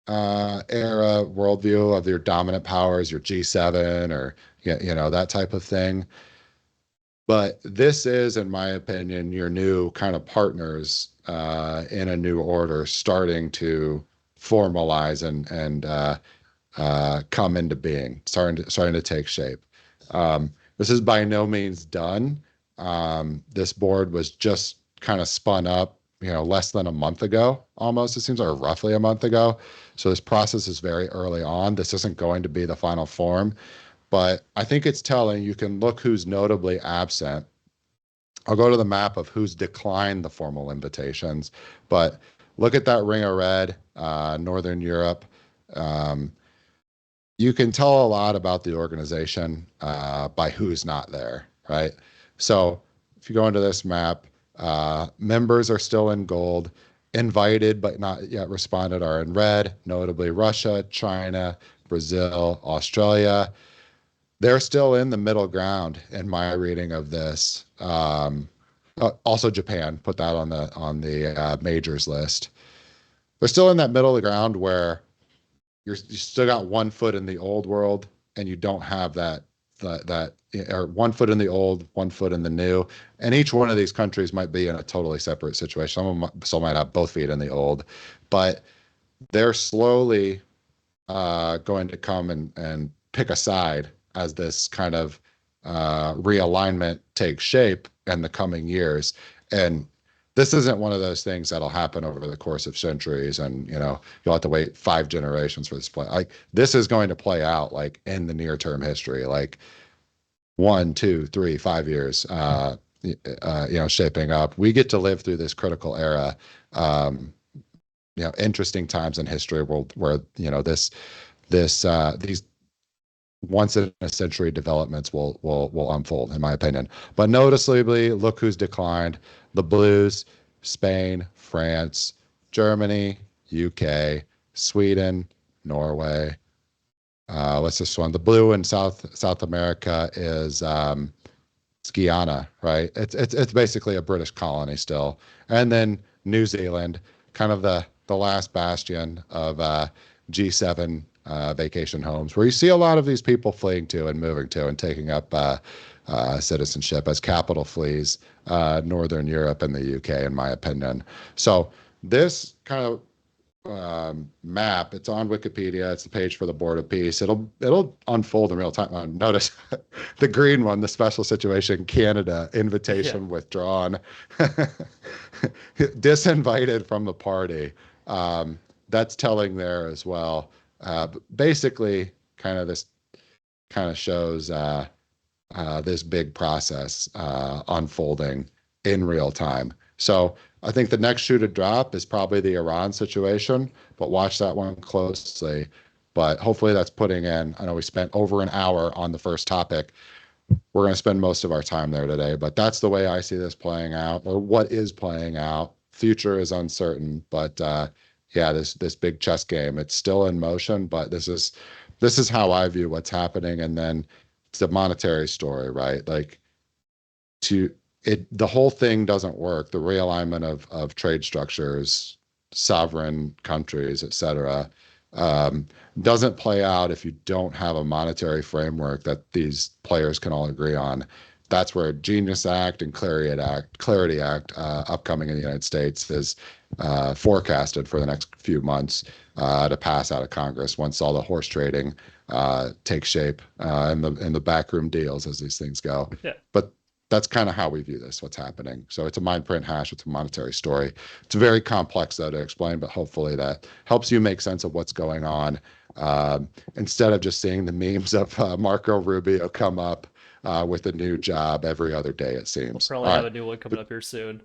era worldview of your dominant powers, your G7 or that type of thing. But this is, in my opinion, your new kind of partners in a new order starting to formalize and come into being, starting to take shape. This is by no means done. This board was just kind of spun up, less than a month ago, almost. It seems like roughly a month ago. So this process is very early on. This isn't going to be the final form, but I think it's telling. You can look who's notably absent. I'll go to the map of who's declined the formal invitations, but look at that ring of red, Northern Europe. Um, you can tell a lot about the organization by who's not there, right? So if you go into this map, members are still in gold, invited but not yet responded are in red, notably Russia, China, Brazil, Australia. They're still in the middle ground in my reading of this. Also, Japan, put that on the majors list. They're still in that middle of the ground where you still got 1 foot in the old world, and you don't have that or 1 foot in the old, 1 foot in the new. And each one of these countries might be in a totally separate situation. Some of them still might have both feet in the old, but they're slowly going to come and pick a side as this kind of realignment takes shape in the coming years. And this isn't one of those things that'll happen over the course of centuries, and you'll have to wait 5 generations for this play. Like, this is going to play out like in the near term history, like 1, 2, 3, 5 years. Shaping up. We get to live through this critical era. Um, Interesting times in history where these once in a century developments will unfold, in my opinion. But noticeably, look who's declined: the blues, Spain, France, Germany, UK, Sweden, Norway. Let's just one. The blue in South America is it's Guyana, right? It's basically a British colony still, and then New Zealand, kind of the last bastion of G7 vacation homes, where you see a lot of these people fleeing to and moving to and taking up citizenship as capital flees, Northern Europe and the UK, in my opinion. So this kind of map. It's on Wikipedia. It's the page for the Board of Peace. It'll unfold in real time. Notice the green one, the special situation Canada Yeah. invitation withdrawn, disinvited from the party. That's telling there as well. Basically, this kind of shows this big process unfolding in real time. So I think the next shoe to drop is probably the Iran situation, but watch that one closely. But hopefully that's putting in. I know we spent over an hour on the first topic. We're going to spend most of our time there today, but that's the way I see this playing out, or what is playing out. Future is uncertain, but yeah, this big chess game, it's still in motion, but this is how I view what's happening. And then it's a monetary story, right? Like, to the whole thing doesn't work. The realignment of trade structures, sovereign countries, et cetera, um, doesn't play out if you don't have a monetary framework that these players can all agree on. That's where Genius Act and Clarity Act, upcoming in the United States, is forecasted for the next few months to pass out of Congress once all the horse trading takes shape in the backroom deals as these things go. Yeah. But that's kind of how we view this, what's happening. So it's a mind print hash, it's a monetary story. It's very complex, though, to explain, but hopefully that helps you make sense of what's going on, instead of just seeing the memes of Marco Rubio come up with a new job every other day, it We'll seems. probably All have right. a new one coming up here soon.